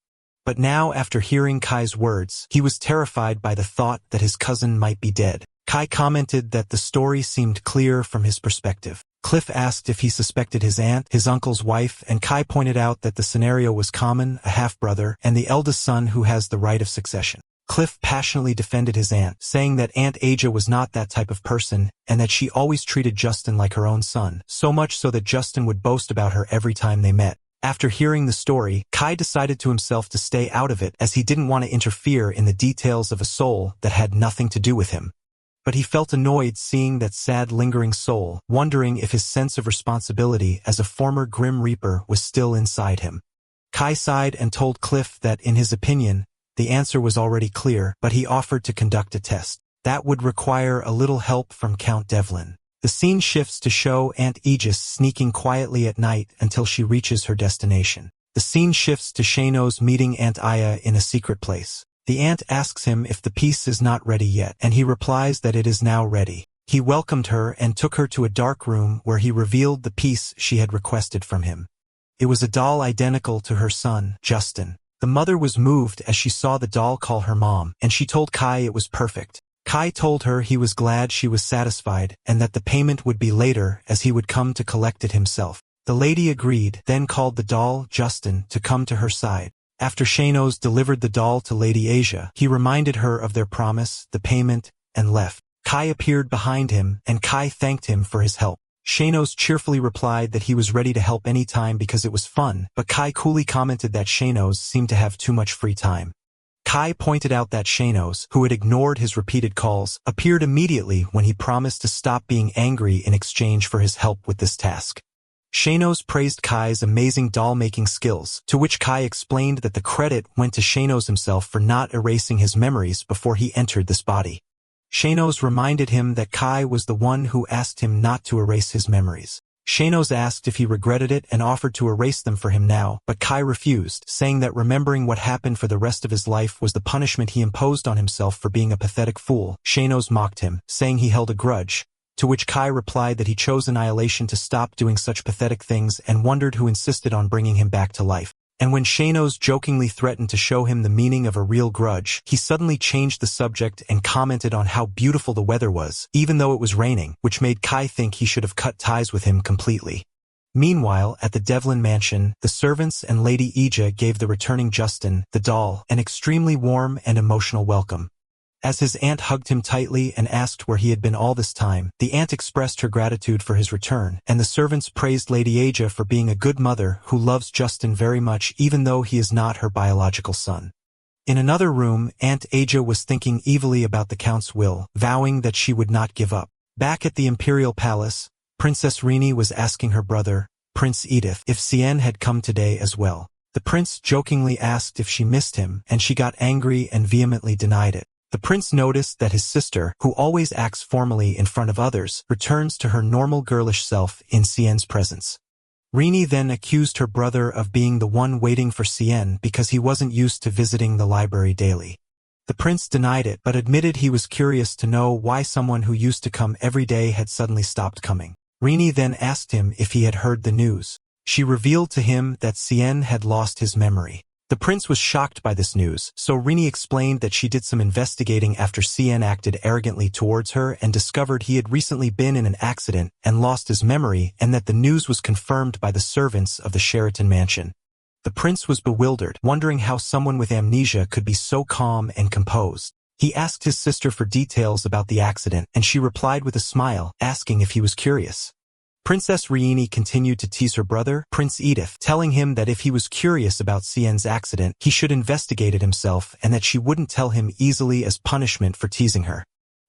[SPEAKER 1] But now, after hearing Kai's words, he was terrified by the thought that his cousin might be dead. Kai commented that the story seemed clear from his perspective. Cliff asked if he suspected his aunt, his uncle's wife, and Kai pointed out that the scenario was common, a half-brother, and the eldest son who has the right of succession. Cliff passionately defended his aunt, saying that Aunt Aja was not that type of person, and that she always treated Justin like her own son, so much so that Justin would boast about her every time they met. After hearing the story, Kai decided to himself to stay out of it as he didn't want to interfere in the details of a soul that had nothing to do with him. But he felt annoyed seeing that sad lingering soul, wondering if his sense of responsibility as a former Grim Reaper was still inside him. Kai sighed and told Cliff that, in his opinion, the answer was already clear, but he offered to conduct a test. That would require a little help from Count Devlin. The scene shifts to show Aunt Aegis sneaking quietly at night until she reaches her destination. The scene shifts to Shano's meeting Aunt Aya in a secret place. The aunt asks him if the piece is not ready yet, and he replies that it is now ready. He welcomed her and took her to a dark room where he revealed the piece she had requested from him. It was a doll identical to her son, Justin. The mother was moved as she saw the doll call her mom, and she told Kai it was perfect. Kai told her he was glad she was satisfied and that the payment would be later as he would come to collect it himself. The lady agreed, then called the doll, Justin, to come to her side. After Shano's delivered the doll to Lady Asia, he reminded her of their promise, the payment, and left. Kai appeared behind him, and Kai thanked him for his help. Shano's cheerfully replied that he was ready to help any time because it was fun, but Kai coolly commented that Shano's seemed to have too much free time. Kai pointed out that Shano's, who had ignored his repeated calls, appeared immediately when he promised to stop being angry in exchange for his help with this task. Shano's praised Kai's amazing doll-making skills, to which Kai explained that the credit went to Shano's himself for not erasing his memories before he entered this body. Shano's reminded him that Kai was the one who asked him not to erase his memories. Shano's asked if he regretted it and offered to erase them for him now, but Kai refused, saying that remembering what happened for the rest of his life was the punishment he imposed on himself for being a pathetic fool. Shano's mocked him, saying he held a grudge, to which Kai replied that he chose annihilation to stop doing such pathetic things and wondered who insisted on bringing him back to life. And when Shano's jokingly threatened to show him the meaning of a real grudge, he suddenly changed the subject and commented on how beautiful the weather was, even though it was raining, which made Kai think he should have cut ties with him completely. Meanwhile, at the Devlin mansion, the servants and Lady Ija gave the returning Justin, the doll, an extremely warm and emotional welcome. As his aunt hugged him tightly and asked where he had been all this time, the aunt expressed her gratitude for his return, and the servants praised Lady Aja for being a good mother who loves Justin very much even though he is not her biological son. In another room, Aunt Aja was thinking evilly about the Count's will, vowing that she would not give up. Back at the Imperial Palace, Princess Rini was asking her brother, Prince Edith, if Cien had come today as well. The prince jokingly asked if she missed him, and she got angry and vehemently denied it. The prince noticed that his sister, who always acts formally in front of others, returns to her normal girlish self in Cien's presence. Rini then accused her brother of being the one waiting for Cien because he wasn't used to visiting the library daily. The prince denied it but admitted he was curious to know why someone who used to come every day had suddenly stopped coming. Rini then asked him if he had heard the news. She revealed to him that Cien had lost his memory. The prince was shocked by this news, so Rini explained that she did some investigating after Cien acted arrogantly towards her and discovered he had recently been in an accident and lost his memory, and that the news was confirmed by the servants of the Sheraton mansion. The prince was bewildered, wondering how someone with amnesia could be so calm and composed. He asked his sister for details about the accident, and she replied with a smile, asking if he was curious. Princess Rini continued to tease her brother, Prince Edith, telling him that if he was curious about Cien's accident, he should investigate it himself and that she wouldn't tell him easily as punishment for teasing her.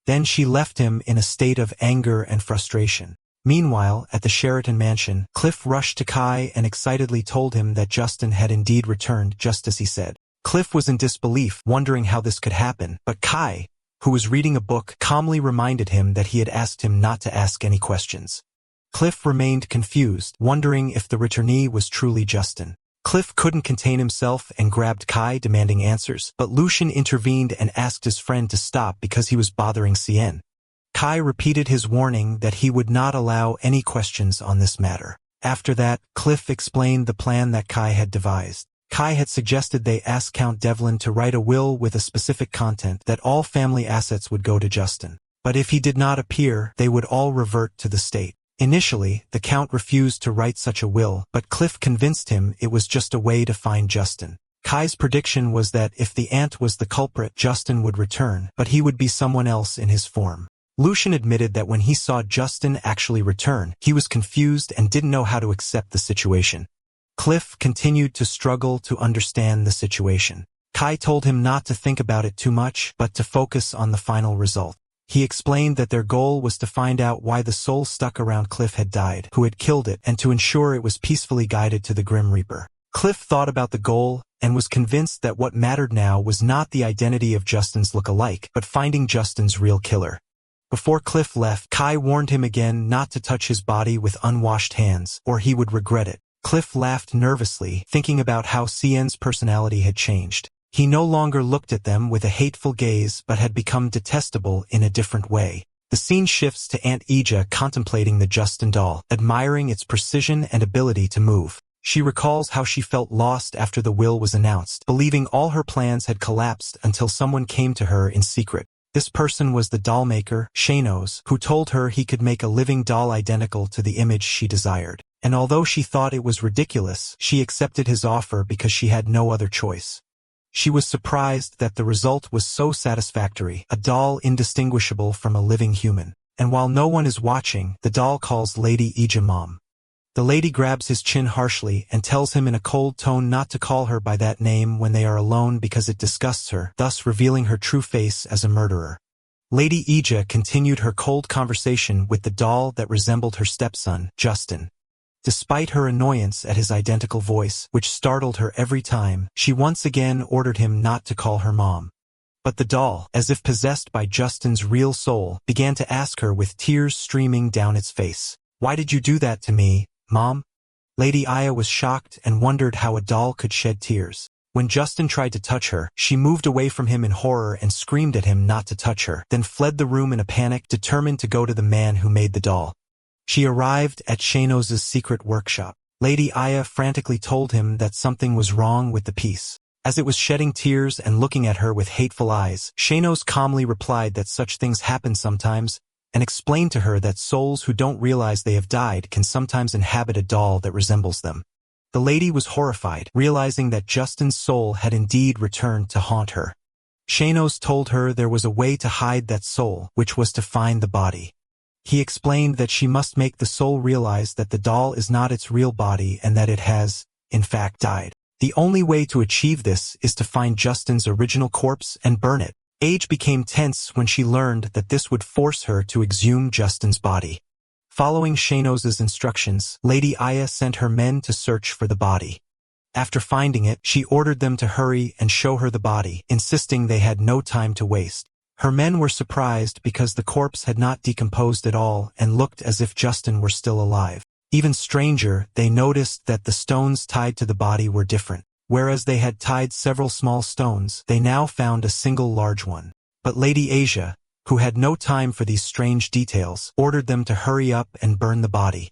[SPEAKER 1] Then she left him in a state of anger and frustration. Meanwhile, at the Sheraton mansion, Cliff rushed to Kai and excitedly told him that Justin had indeed returned just as he said. Cliff was in disbelief, wondering how this could happen, but Kai, who was reading a book, calmly reminded him that he had asked him not to ask any questions. Cliff remained confused, wondering if the returnee was truly Justin. Cliff couldn't contain himself and grabbed Kai, demanding answers, but Lucian intervened and asked his friend to stop because he was bothering Cien. Kai repeated his warning that he would not allow any questions on this matter. After that, Cliff explained the plan that Kai had devised. Kai had suggested they ask Count Devlin to write a will with a specific content that all family assets would go to Justin. But if he did not appear, they would all revert to the state. Initially, the Count refused to write such a will, but Cliff convinced him it was just a way to find Justin. Kai's prediction was that if the aunt was the culprit, Justin would return, but he would be someone else in his form. Lucian admitted that when he saw Justin actually return, he was confused and didn't know how to accept the situation. Cliff continued to struggle to understand the situation. Kai told him not to think about it too much, but to focus on the final result. He explained that their goal was to find out why the soul stuck around Cliff had died, who had killed it, and to ensure it was peacefully guided to the Grim Reaper. Cliff thought about the goal and was convinced that what mattered now was not the identity of Justin's look-alike, but finding Justin's real killer. Before Cliff left, Kai warned him again not to touch his body with unwashed hands, or he would regret it. Cliff laughed nervously, thinking about how Cien's personality had changed. He no longer looked at them with a hateful gaze but had become detestable in a different way. The scene shifts to Aunt Ija contemplating the Justin doll, admiring its precision and ability to move. She recalls how she felt lost after the will was announced, believing all her plans had collapsed until someone came to her in secret. This person was the doll maker, Shanos, who told her he could make a living doll identical to the image she desired. And although she thought it was ridiculous, she accepted his offer because she had no other choice. She was surprised that the result was so satisfactory, a doll indistinguishable from a living human. And while no one is watching, the doll calls Lady Ija Mom. The lady grabs his chin harshly and tells him in a cold tone not to call her by that name when they are alone because it disgusts her, thus revealing her true face as a murderer. Lady Ija continued her cold conversation with the doll that resembled her stepson, Justin. Despite her annoyance at his identical voice, which startled her every time, she once again ordered him not to call her mom. But the doll, as if possessed by Justin's real soul, began to ask her with tears streaming down its face, "Why did you do that to me, Mom?" Lady Aya was shocked and wondered how a doll could shed tears. When Justin tried to touch her, she moved away from him in horror and screamed at him not to touch her, then fled the room in a panic, determined to go to the man who made the doll. She arrived at Shanos' secret workshop. Lady Aya frantically told him that something was wrong with the piece. As it was shedding tears and looking at her with hateful eyes, Shanos calmly replied that such things happen sometimes, and explained to her that souls who don't realize they have died can sometimes inhabit a doll that resembles them. The lady was horrified, realizing that Justin's soul had indeed returned to haunt her. Shanos told her there was a way to hide that soul, which was to find the body. He explained that she must make the soul realize that the doll is not its real body and that it has, in fact, died. The only way to achieve this is to find Justin's original corpse and burn it. Age became tense when she learned that this would force her to exhume Justin's body. Following Shainos's instructions, Lady Aya sent her men to search for the body. After finding it, she ordered them to hurry and show her the body, insisting they had no time to waste. Her men were surprised because the corpse had not decomposed at all and looked as if Justin were still alive. Even stranger, they noticed that the stones tied to the body were different. Whereas they had tied several small stones, they now found a single large one. But Lady Asia, who had no time for these strange details, ordered them to hurry up and burn the body.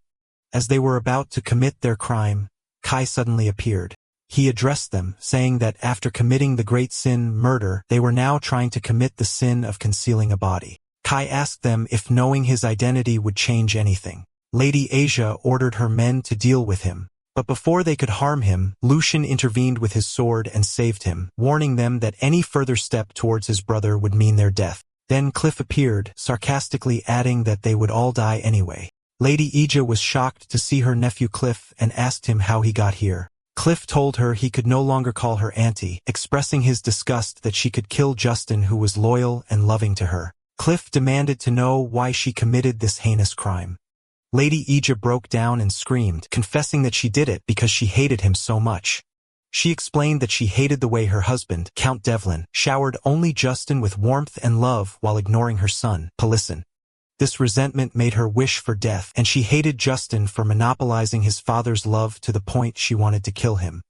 [SPEAKER 1] As they were about to commit their crime, Kai suddenly appeared. He addressed them, saying that after committing the great sin, murder, they were now trying to commit the sin of concealing a body. Kai asked them if knowing his identity would change anything. Lady Asia ordered her men to deal with him. But before they could harm him, Lucian intervened with his sword and saved him, warning them that any further step towards his brother would mean their death. Then Cliff appeared, sarcastically adding that they would all die anyway. Lady Asia was shocked to see her nephew Cliff and asked him how he got here. Cliff told her he could no longer call her auntie, expressing his disgust that she could kill Justin, who was loyal and loving to her. Cliff demanded to know why she committed this heinous crime. Lady Asia broke down and screamed, confessing that she did it because she hated him so much. She explained that she hated the way her husband, Count Devlin, showered only Justin with warmth and love while ignoring her son, Pelisson. This resentment made her wish for death, and she hated Justin for monopolizing his father's love to the point she wanted to kill him.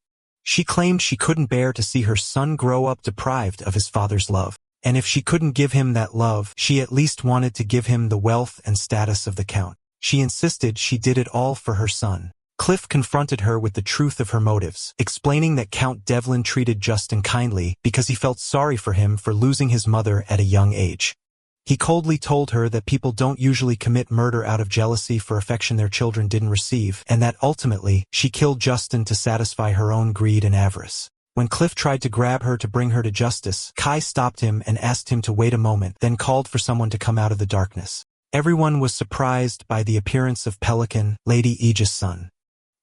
[SPEAKER 1] She claimed she couldn't bear to see her son grow up deprived of his father's love, and if she couldn't give him that love, she at least wanted to give him the wealth and status of the Count. She insisted she did it all for her son. Cliff confronted her with the truth of her motives, explaining that Count Devlin treated Justin kindly because he felt sorry for him for losing his mother at a young age. He coldly told her that people don't usually commit murder out of jealousy for affection their children didn't receive, and that ultimately, she killed Justin to satisfy her own greed and avarice. When Cliff tried to grab her to bring her to justice, Kai stopped him and asked him to wait a moment, then called for someone to come out of the darkness. Everyone was surprised by the appearance of Pelican, Lady Aegis' son.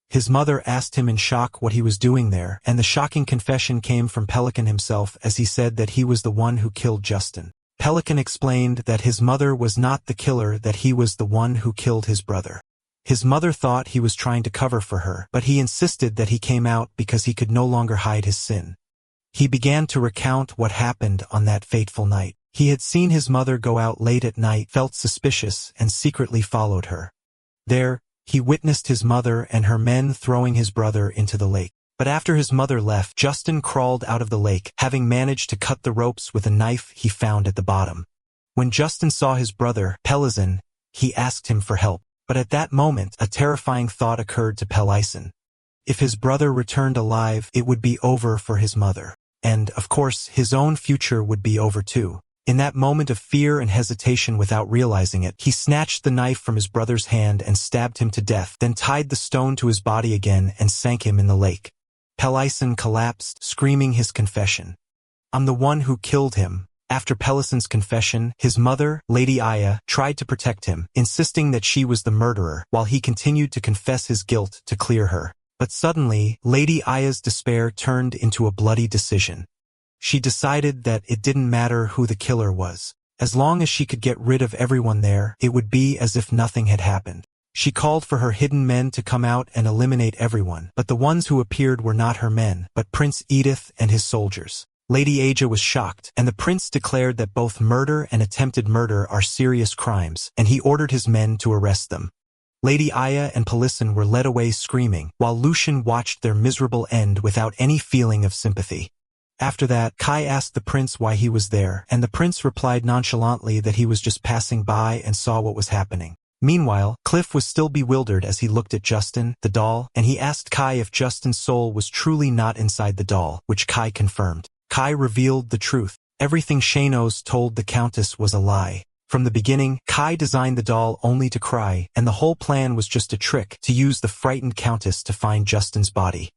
[SPEAKER 1] His mother asked him in shock what he was doing there, and the shocking confession came from Pelican himself as he said that he was the one who killed Justin. Pelican explained that his mother was not the killer, that he was the one who killed his brother. His mother thought he was trying to cover for her, but he insisted that he came out because he could no longer hide his sin. He began to recount what happened on that fateful night. He had seen his mother go out late at night, felt suspicious, and secretly followed her. There, he witnessed his mother and her men throwing his brother into the lake. But after his mother left, Justin crawled out of the lake, having managed to cut the ropes with a knife he found at the bottom. When Justin saw his brother, Pelisson, he asked him for help. But at that moment, a terrifying thought occurred to Pelisson. If his brother returned alive, it would be over for his mother. And, of course, his own future would be over too. In that moment of fear and hesitation, without realizing it, he snatched the knife from his brother's hand and stabbed him to death, then tied the stone to his body again and sank him in the lake. Pelisson collapsed, screaming his confession. "I'm the one who killed him." After Pelisson's confession, his mother, Lady Aya, tried to protect him, insisting that she was the murderer, while he continued to confess his guilt to clear her. But suddenly, Lady Aya's despair turned into a bloody decision. She decided that it didn't matter who the killer was. As long as she could get rid of everyone there, it would be as if nothing had happened. She called for her hidden men to come out and eliminate everyone, but the ones who appeared were not her men, but Prince Edith and his soldiers. Lady Asia was shocked, and the prince declared that both murder and attempted murder are serious crimes, and he ordered his men to arrest them. Lady Aya and Pelisson were led away screaming, while Lucian watched their miserable end without any feeling of sympathy. After that, Kai asked the prince why he was there, and the prince replied nonchalantly that he was just passing by and saw what was happening. Meanwhile, Cliff was still bewildered as he looked at Justin, the doll, and he asked Kai if Justin's soul was truly not inside the doll, which Kai confirmed. Kai revealed the truth. Everything Shainos told the Countess was a lie. From the beginning, Kai designed the doll only to cry, and the whole plan was just a trick to use the frightened Countess to find Justin's body.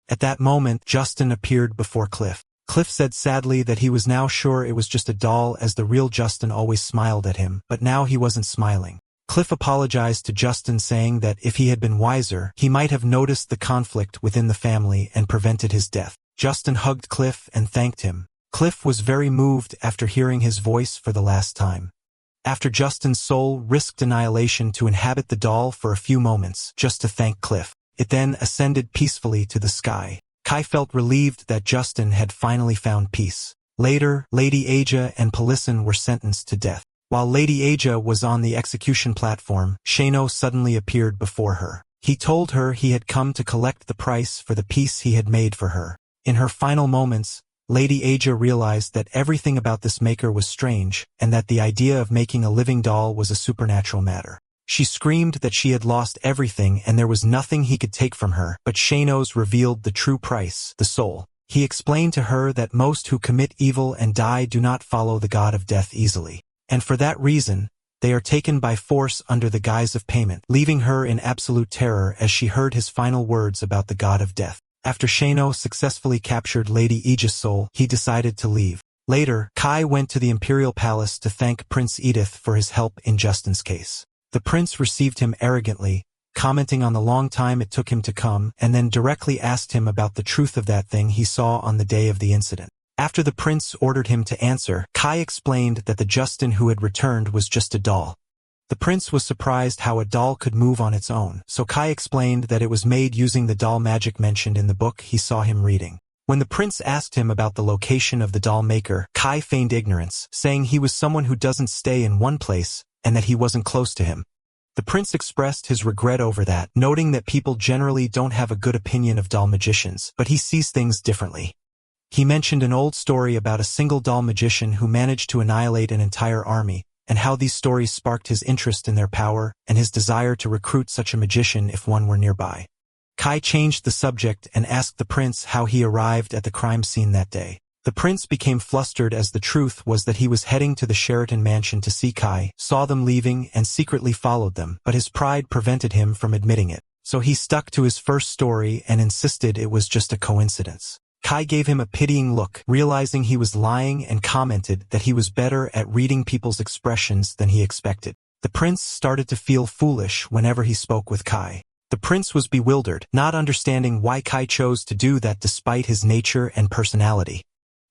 [SPEAKER 1] At that moment, Justin appeared before Cliff. Cliff said sadly that he was now sure it was just a doll, as the real Justin always smiled at him, but now he wasn't smiling. Cliff apologized to Justin, saying that if he had been wiser, he might have noticed the conflict within the family and prevented his death. Justin hugged Cliff and thanked him. Cliff was very moved after hearing his voice for the last time. After Justin's soul risked annihilation to inhabit the doll for a few moments, just to thank Cliff. It then ascended peacefully to the sky. Kai felt relieved that Justin had finally found peace. Later, Lady Aja and Pelisson were sentenced to death. While Lady Aja was on the execution platform, Shano suddenly appeared before her. He told her he had come to collect the price for the peace he had made for her. In her final moments, Lady Aja realized that everything about this maker was strange, and that the idea of making a living doll was a supernatural matter. She screamed that she had lost everything and there was nothing he could take from her, but Shanos revealed the true price, the soul. He explained to her that most who commit evil and die do not follow the god of death easily, and for that reason, they are taken by force under the guise of payment, leaving her in absolute terror as she heard his final words about the god of death. After Shano successfully captured Lady Aja's soul, he decided to leave. Later, Kai went to the Imperial Palace to thank Prince Edith for his help in Justin's case. The prince received him arrogantly, commenting on the long time it took him to come, and then directly asked him about the truth of that thing he saw on the day of the incident. After the prince ordered him to answer, Kai explained that the Justin who had returned was just a doll. The prince was surprised how a doll could move on its own, so Kai explained that it was made using the doll magic mentioned in the book he saw him reading. When the prince asked him about the location of the doll maker, Kai feigned ignorance, saying he was someone who doesn't stay in one place, and that he wasn't close to him. The prince expressed his regret over that, noting that people generally don't have a good opinion of doll magicians, but he sees things differently. He mentioned an old story about a single doll magician who managed to annihilate an entire army, and how these stories sparked his interest in their power and his desire to recruit such a magician if one were nearby. Kai changed the subject and asked the prince how he arrived at the crime scene that day. The prince became flustered as the truth was that he was heading to the Sheraton mansion to see Kai, saw them leaving and secretly followed them, but his pride prevented him from admitting it. So he stuck to his first story and insisted it was just a coincidence. Kai gave him a pitying look, realizing he was lying, and commented that he was better at reading people's expressions than he expected. The prince started to feel foolish whenever he spoke with Kai. The prince was bewildered, not understanding why Kai chose to do that despite his nature and personality.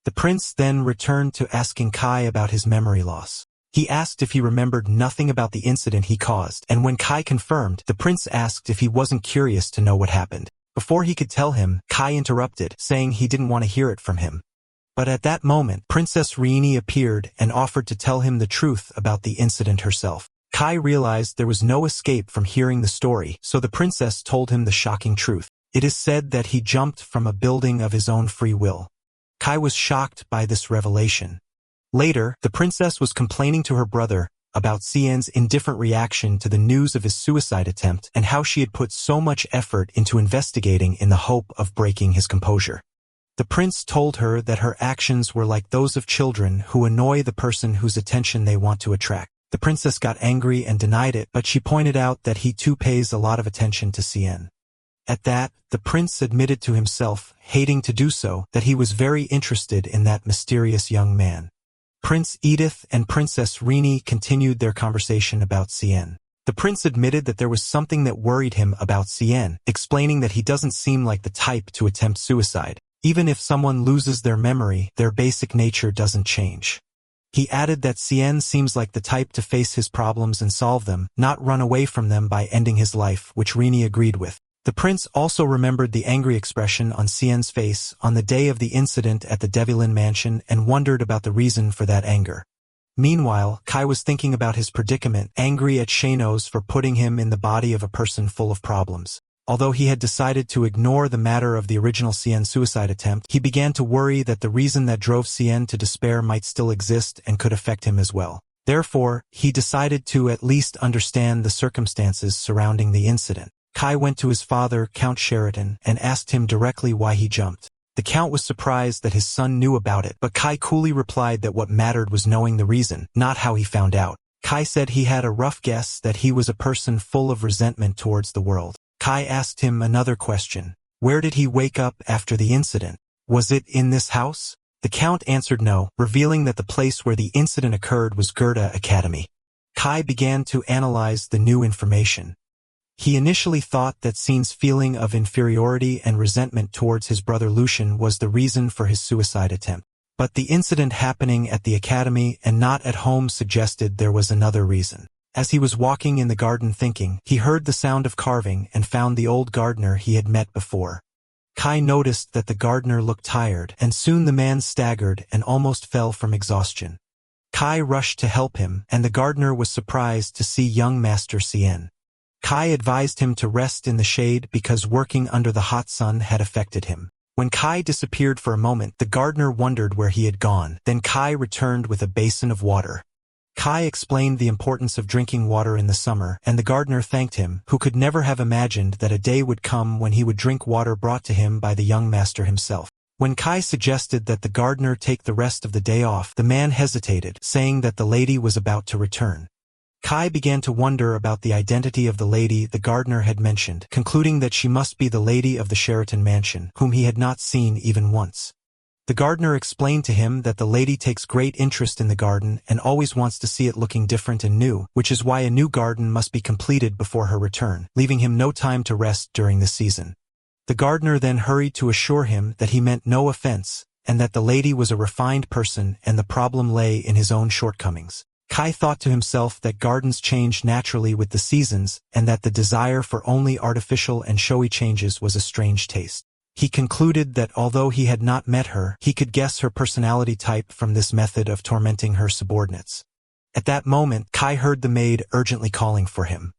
[SPEAKER 1] The prince then returned to asking Kai about his memory loss. He asked if he remembered nothing about the incident he caused, and when Kai confirmed, the prince asked if he wasn't curious to know what happened. Before he could tell him, Kai interrupted, saying he didn't want to hear it from him. But at that moment, Princess Rini appeared and offered to tell him the truth about the incident herself. Kai realized there was no escape from hearing the story, so the princess told him the shocking truth. It is said that he jumped from a building of his own free will. Kai was shocked by this revelation. Later, the princess was complaining to her brother about Cien's indifferent reaction to the news of his suicide attempt and how she had put so much effort into investigating in the hope of breaking his composure. The prince told her that her actions were like those of children who annoy the person whose attention they want to attract. The princess got angry and denied it, but she pointed out that he too pays a lot of attention to Cien. At that, the prince admitted to himself, hating to do so, that he was very interested in that mysterious young man. Prince Edith and Princess Rini continued their conversation about Cien. The prince admitted that there was something that worried him about Cien, explaining that he doesn't seem like the type to attempt suicide. Even if someone loses their memory, their basic nature doesn't change. He added that Cien seems like the type to face his problems and solve them, not run away from them by ending his life, which Rini agreed with. The prince also remembered the angry expression on Cien's face on the day of the incident at the Devilin mansion and wondered about the reason for that anger. Meanwhile, Kai was thinking about his predicament, angry at Shanos for putting him in the body of a person full of problems. Although he had decided to ignore the matter of the original Cien suicide attempt, he began to worry that the reason that drove Cien to despair might still exist and could affect him as well. Therefore, he decided to at least understand the circumstances surrounding the incident. Kai went to his father, Count Sheraton, and asked him directly why he jumped. The Count was surprised that his son knew about it, but Kai coolly replied that what mattered was knowing the reason, not how he found out. Kai said he had a rough guess that he was a person full of resentment towards the world. Kai asked him another question. Where did he wake up after the incident? Was it in this house? The Count answered no, revealing that the place where the incident occurred was Gerda Academy. Kai began to analyze the new information. He initially thought that Cien's feeling of inferiority and resentment towards his brother Lucian was the reason for his suicide attempt. But the incident happening at the academy and not at home suggested there was another reason. As he was walking in the garden thinking, he heard the sound of carving and found the old gardener he had met before. Kai noticed that the gardener looked tired, and soon the man staggered and almost fell from exhaustion. Kai rushed to help him, and the gardener was surprised to see young Master Cien. Kai advised him to rest in the shade because working under the hot sun had affected him. When Kai disappeared for a moment, the gardener wondered where he had gone. Then Kai returned with a basin of water. Kai explained the importance of drinking water in the summer, and the gardener thanked him, who could never have imagined that a day would come when he would drink water brought to him by the young master himself. When Kai suggested that the gardener take the rest of the day off, the man hesitated, saying that the lady was about to return. Kai began to wonder about the identity of the lady the gardener had mentioned, concluding that she must be the lady of the Sheraton mansion, whom he had not seen even once. The gardener explained to him that the lady takes great interest in the garden and always wants to see it looking different and new, which is why a new garden must be completed before her return, leaving him no time to rest during the season. The gardener then hurried to assure him that he meant no offense, and that the lady was a refined person and the problem lay in his own shortcomings. Kai thought to himself that gardens change naturally with the seasons, and that the desire for only artificial and showy changes was a strange taste. He concluded that although he had not met her, he could guess her personality type from this method of tormenting her subordinates. At that moment, Kai heard the maid urgently calling for him.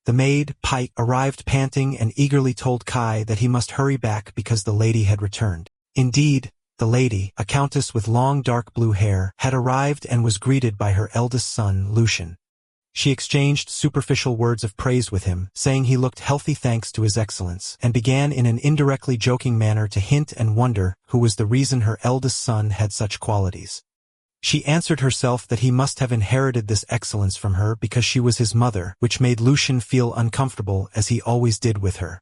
[SPEAKER 1] The maid, Pike, arrived panting and eagerly told Kai that he must hurry back because the lady had returned. Indeed, the lady, a countess with long dark blue hair, had arrived and was greeted by her eldest son, Lucian. She exchanged superficial words of praise with him, saying he looked healthy thanks to his excellence, and began in an indirectly joking manner to hint and wonder who was the reason her eldest son had such qualities. She answered herself that he must have inherited this excellence from her because she was his mother, which made Lucian feel uncomfortable as he always did with her.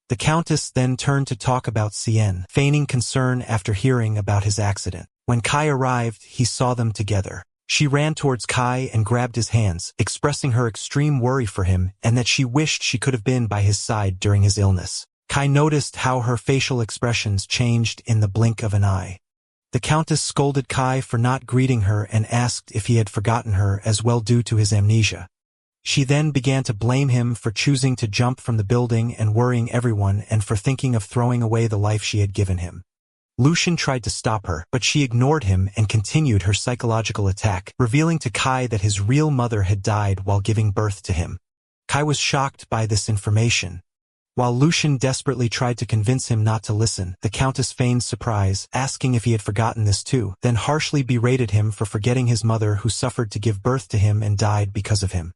[SPEAKER 1] The countess then turned to talk about Cien, feigning concern after hearing about his accident. When Kai arrived, he saw them together. She ran towards Kai and grabbed his hands, expressing her extreme worry for him and that she wished she could have been by his side during his illness. Kai noticed how her facial expressions changed in the blink of an eye. The countess scolded Kai for not greeting her and asked if he had forgotten her as well due to his amnesia. She then began to blame him for choosing to jump from the building and worrying everyone and for thinking of throwing away the life she had given him. Lucian tried to stop her, but she ignored him and continued her psychological attack, revealing to Kai that his real mother had died while giving birth to him. Kai was shocked by this information. While Lucian desperately tried to convince him not to listen, the countess feigned surprise, asking if he had forgotten this too, then harshly berated him for forgetting his mother who suffered to give birth to him and died because of him.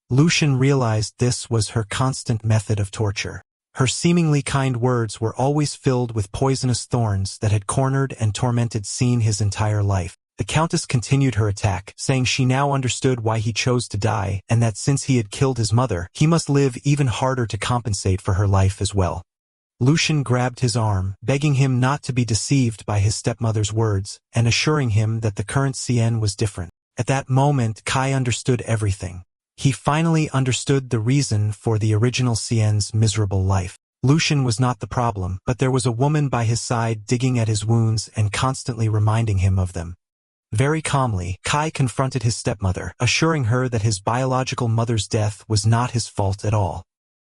[SPEAKER 1] Lucian realized this was her constant method of torture. Her seemingly kind words were always filled with poisonous thorns that had cornered and tormented Cien his entire life. The countess continued her attack, saying she now understood why he chose to die, and that since he had killed his mother, he must live even harder to compensate for her life as well. Lucian grabbed his arm, begging him not to be deceived by his stepmother's words, and assuring him that the current Cien was different. At that moment, Kai understood everything. He finally understood the reason for the original Cien's miserable life. Lucian was not the problem, but there was a woman by his side digging at his wounds and constantly reminding him of them. Very calmly, Kai confronted his stepmother, assuring her that his biological mother's death was not his fault at all.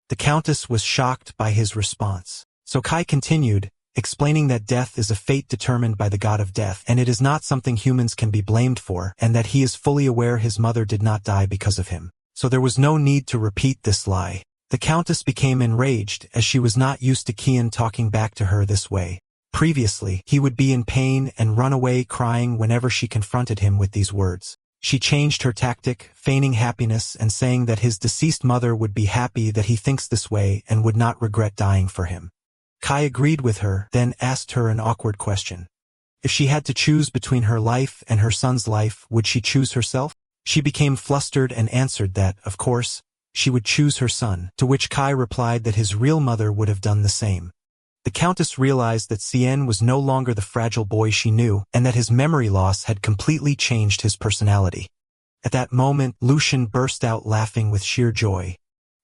[SPEAKER 1] The countess was shocked by his response. So Kai continued, explaining that death is a fate determined by the god of death, and it is not something humans can be blamed for, and that he is fully aware his mother did not die because of him. So there was no need to repeat this lie. The countess became enraged as she was not used to Cien talking back to her this way. Previously, he would be in pain and run away crying whenever she confronted him with these words. She changed her tactic, feigning happiness and saying that his deceased mother would be happy that he thinks this way and would not regret dying for him. Kai agreed with her, then asked her an awkward question. If she had to choose between her life and her son's life, would she choose herself? She became flustered and answered that, of course, she would choose her son, to which Kai replied that his real mother would have done the same. The countess realized that Cien was no longer the fragile boy she knew, and that his memory loss had completely changed his personality. At that moment, Lucian burst out laughing with sheer joy.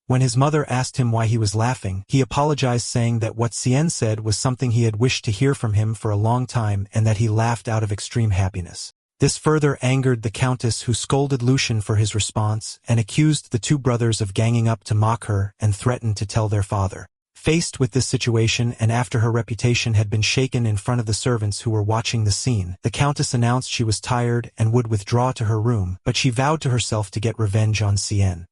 [SPEAKER 1] When his mother asked him why he was laughing, he apologized, saying that what Cien said was something he had wished to hear from him for a long time and that he laughed out of extreme happiness. This further angered the Countess, who scolded Lucian for his response and accused the two brothers of ganging up to mock her and threatened to tell their father. Faced with this situation, and after her reputation had been shaken in front of the servants who were watching the scene, the Countess announced she was tired and would withdraw to her room, but she vowed to herself to get revenge on Cien.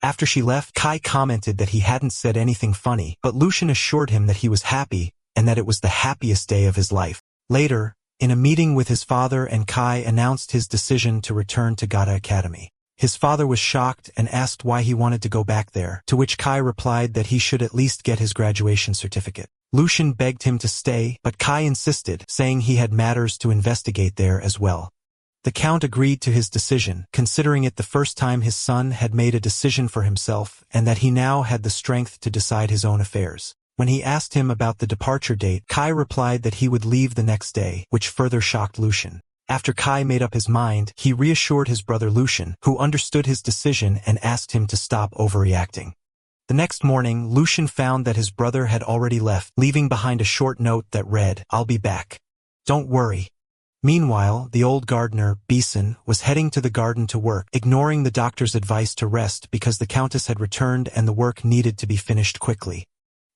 [SPEAKER 1] After she left, Kai commented that he hadn't said anything funny, but Lucian assured him that he was happy and that it was the happiest day of his life. Later, in a meeting with his father, and Kai announced his decision to return to Gata Academy. His father was shocked and asked why he wanted to go back there, to which Kai replied that he should at least get his graduation certificate. Lucian begged him to stay, but Kai insisted, saying he had matters to investigate there as well. The Count agreed to his decision, considering it the first time his son had made a decision for himself and that he now had the strength to decide his own affairs. When he asked him about the departure date, Kai replied that he would leave the next day, which further shocked Lucian. After Kai made up his mind, he reassured his brother Lucian, who understood his decision and asked him to stop overreacting. The next morning, Lucian found that his brother had already left, leaving behind a short note that read, "I'll be back. Don't worry." Meanwhile, the old gardener, Beeson, was heading to the garden to work, ignoring the doctor's advice to rest because the Countess had returned and the work needed to be finished quickly.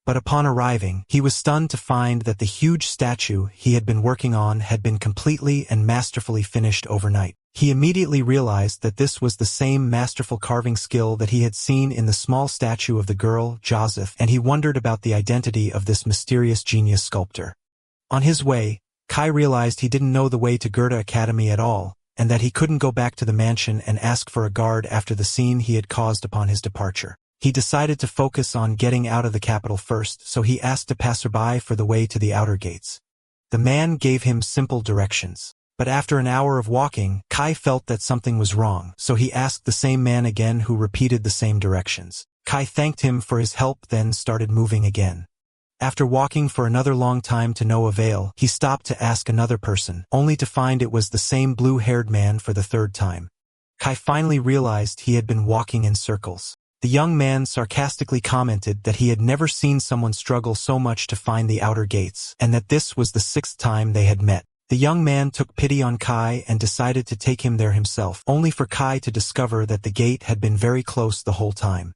[SPEAKER 1] But upon arriving, he was stunned to find that the huge statue he had been working on had been completely and masterfully finished overnight. He immediately realized that this was the same masterful carving skill that he had seen in the small statue of the girl, Joseph, and he wondered about the identity of this mysterious genius sculptor. On his way, Kai realized he didn't know the way to Goethe Academy at all, and that he couldn't go back to the mansion and ask for a guard after the scene he had caused upon his departure. He decided to focus on getting out of the capital first, so he asked a passerby for the way to the outer gates. The man gave him simple directions. But after an hour of walking, Kai felt that something was wrong, so he asked the same man again, who repeated the same directions. Kai thanked him for his help, then started moving again. After walking for another long time to no avail, he stopped to ask another person, only to find it was the same blue-haired man for the third time. Kai finally realized he had been walking in circles. The young man sarcastically commented that he had never seen someone struggle so much to find the outer gates, and that this was the 6th time they had met. The young man took pity on Kai and decided to take him there himself, only for Kai to discover that the gate had been very close the whole time.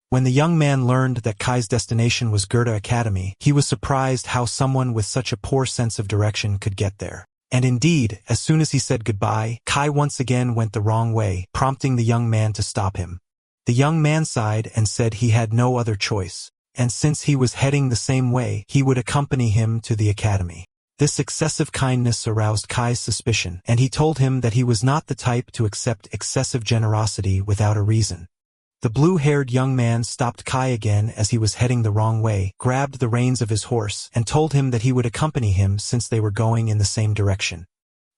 [SPEAKER 1] When the young man learned that Kai's destination was Goethe Academy, he was surprised how someone with such a poor sense of direction could get there. And indeed, as soon as he said goodbye, Kai once again went the wrong way, prompting the young man to stop him. The young man sighed and said he had no other choice, and since he was heading the same way, he would accompany him to the academy. This excessive kindness aroused Kai's suspicion, and he told him that he was not the type to accept excessive generosity without a reason. The blue-haired young man stopped Kai again as he was heading the wrong way, grabbed the reins of his horse, and told him that he would accompany him since they were going in the same direction.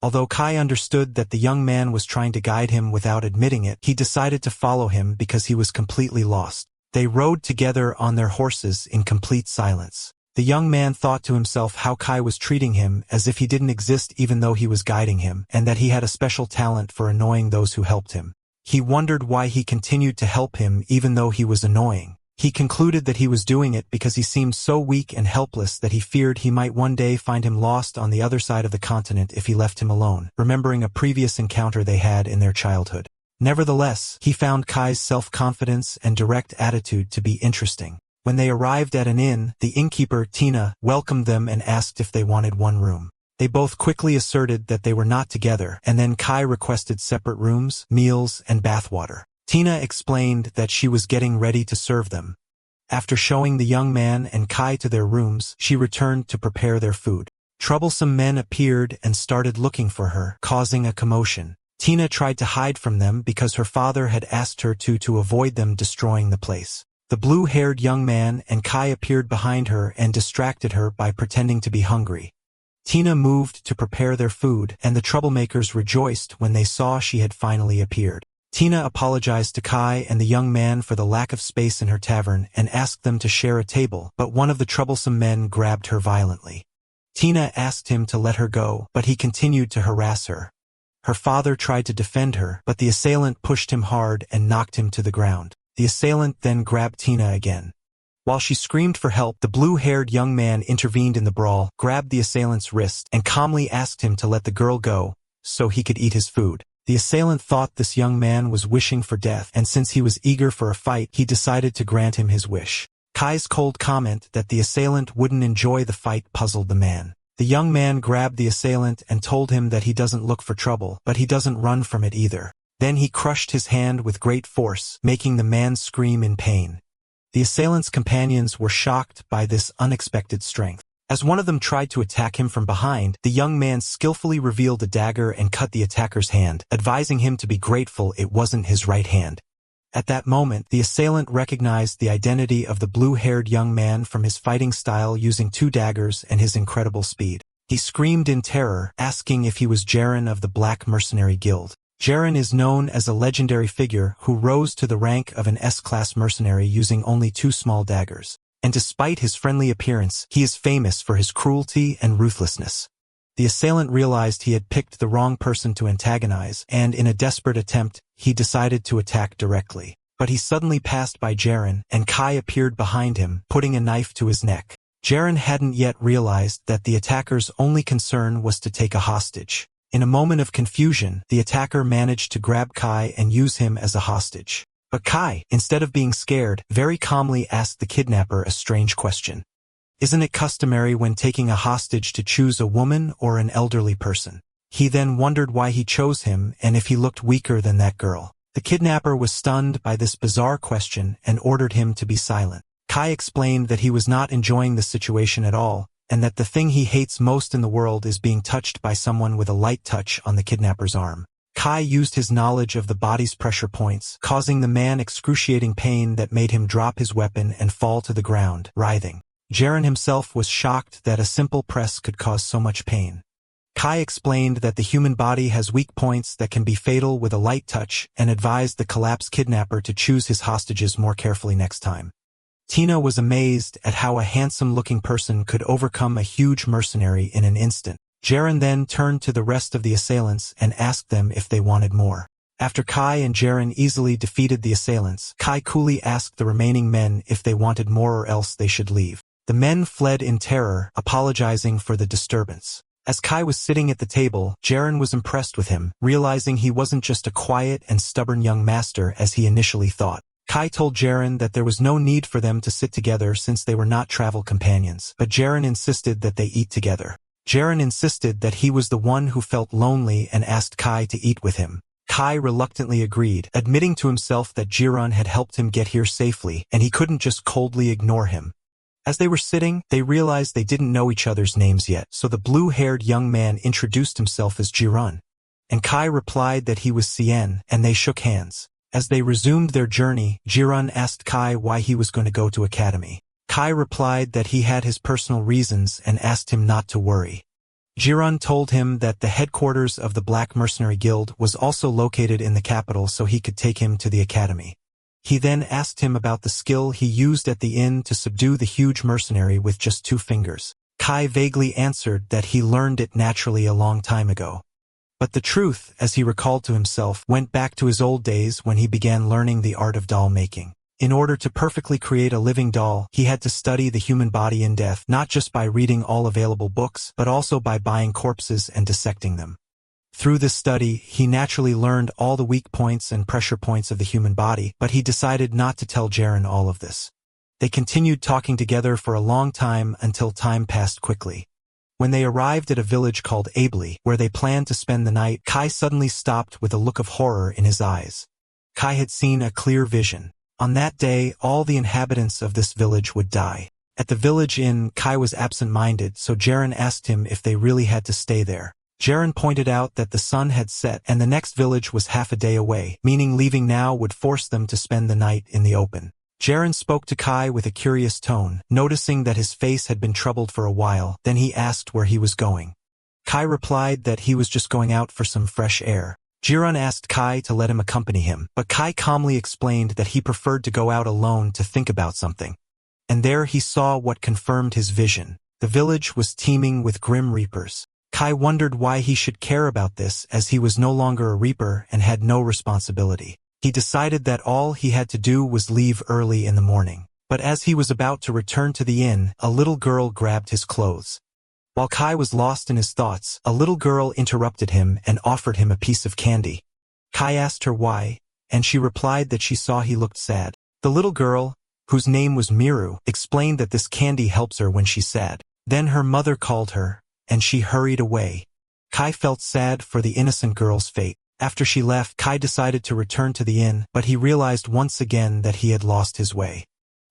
[SPEAKER 1] Although Kai understood that the young man was trying to guide him without admitting it, he decided to follow him because he was completely lost. They rode together on their horses in complete silence. The young man thought to himself how Kai was treating him as if he didn't exist even though he was guiding him, and that he had a special talent for annoying those who helped him. He wondered why he continued to help him even though he was annoying. He concluded that he was doing it because he seemed so weak and helpless that he feared he might one day find him lost on the other side of the continent if he left him alone, remembering a previous encounter they had in their childhood. Nevertheless, he found Kai's self-confidence and direct attitude to be interesting. When they arrived at an inn, the innkeeper, Tina, welcomed them and asked if they wanted one room. They both quickly asserted that they were not together, and then Kai requested separate rooms, meals, and bathwater. Tina explained that she was getting ready to serve them. After showing the young man and Kai to their rooms, she returned to prepare their food. Troublesome men appeared and started looking for her, causing a commotion. Tina tried to hide from them because her father had asked her to avoid them destroying the place. The blue-haired young man and Kai appeared behind her and distracted her by pretending to be hungry. Tina moved to prepare their food, and the troublemakers rejoiced when they saw she had finally appeared. Tina apologized to Kai and the young man for the lack of space in her tavern and asked them to share a table, but one of the troublesome men grabbed her violently. Tina asked him to let her go, but he continued to harass her. Her father tried to defend her, but the assailant pushed him hard and knocked him to the ground. The assailant then grabbed Tina again. While she screamed for help, the blue-haired young man intervened in the brawl, grabbed the assailant's wrist, and calmly asked him to let the girl go so he could eat his food. The assailant thought this young man was wishing for death, and since he was eager for a fight, he decided to grant him his wish. Kai's cold comment that the assailant wouldn't enjoy the fight puzzled the man. The young man grabbed the assailant and told him that he doesn't look for trouble, but he doesn't run from it either. Then he crushed his hand with great force, making the man scream in pain. The assailant's companions were shocked by this unexpected strength. As one of them tried to attack him from behind, the young man skillfully revealed a dagger and cut the attacker's hand, advising him to be grateful it wasn't his right hand. At that moment, the assailant recognized the identity of the blue-haired young man from his fighting style using 2 daggers and his incredible speed. He screamed in terror, asking if he was Jiren of the Black Mercenary Guild. Jiren is known as a legendary figure who rose to the rank of an S-class mercenary using only 2 small daggers. And despite his friendly appearance, he is famous for his cruelty and ruthlessness. The assailant realized he had picked the wrong person to antagonize, and in a desperate attempt, he decided to attack directly. But he suddenly passed by Jiren, and Kai appeared behind him, putting a knife to his neck. Jiren hadn't yet realized that the attacker's only concern was to take a hostage. In a moment of confusion, the attacker managed to grab Kai and use him as a hostage. But Kai, instead of being scared, very calmly asked the kidnapper a strange question. Isn't it customary when taking a hostage to choose a woman or an elderly person? He then wondered why he chose him and if he looked weaker than that girl. The kidnapper was stunned by this bizarre question and ordered him to be silent. Kai explained that he was not enjoying the situation at all, and that the thing he hates most in the world is being touched by someone with a light touch on the kidnapper's arm. Kai used his knowledge of the body's pressure points, causing the man excruciating pain that made him drop his weapon and fall to the ground, writhing. Jiren himself was shocked that a simple press could cause so much pain. Kai explained that the human body has weak points that can be fatal with a light touch and advised the collapsed kidnapper to choose his hostages more carefully next time. Tina was amazed at how a handsome-looking person could overcome a huge mercenary in an instant. Jiren then turned to the rest of the assailants and asked them if they wanted more. After Kai and Jiren easily defeated the assailants, Kai coolly asked the remaining men if they wanted more or else they should leave. The men fled in terror, apologizing for the disturbance. As Kai was sitting at the table, Jiren was impressed with him, realizing he wasn't just a quiet and stubborn young master as he initially thought. Kai told Jiren that there was no need for them to sit together since they were not travel companions, but Jiren insisted that they eat together. Jiren insisted that he was the one who felt lonely and asked Kai to eat with him. Kai reluctantly agreed, admitting to himself that Jiren had helped him get here safely, and he couldn't just coldly ignore him. As they were sitting, they realized they didn't know each other's names yet, so the blue-haired young man introduced himself as Jiren. And Kai replied that he was Cien, and they shook hands. As they resumed their journey, Jiren asked Kai why he was going to go to academy. Kai replied that he had his personal reasons and asked him not to worry. Jiren told him that the headquarters of the Black Mercenary Guild was also located in the capital so he could take him to the academy. He then asked him about the skill he used at the inn to subdue the huge mercenary with just 2 fingers. Kai vaguely answered that he learned it naturally a long time ago. But the truth, as he recalled to himself, went back to his old days when he began learning the art of doll making. In order to perfectly create a living doll, he had to study the human body in depth, not just by reading all available books, but also by buying corpses and dissecting them. Through this study, he naturally learned all the weak points and pressure points of the human body, but he decided not to tell Jiren all of this. They continued talking together for a long time until time passed quickly. When they arrived at a village called Abli, where they planned to spend the night, Kai suddenly stopped with a look of horror in his eyes. Kai had seen a clear vision. On that day, all the inhabitants of this village would die. At the village inn, Kai was absent-minded, so Jiren asked him if they really had to stay there. Jiren pointed out that the sun had set and the next village was half a day away, meaning leaving now would force them to spend the night in the open. Jiren spoke to Kai with a curious tone, noticing that his face had been troubled for a while. Then he asked where he was going. Kai replied that he was just going out for some fresh air. Jiren asked Kai to let him accompany him, but Kai calmly explained that he preferred to go out alone to think about something. And there he saw what confirmed his vision. The village was teeming with grim reapers. Kai wondered why he should care about this as he was no longer a reaper and had no responsibility. He decided that all he had to do was leave early in the morning. But as he was about to return to the inn, a little girl grabbed his clothes. While Kai was lost in his thoughts, a little girl interrupted him and offered him a piece of candy. Kai asked her why, and she replied that she saw he looked sad. The little girl, whose name was Meiru, explained that this candy helps her when she's sad. Then her mother called her, and she hurried away. Kai felt sad for the innocent girl's fate. After she left, Kai decided to return to the inn, but he realized once again that he had lost his way.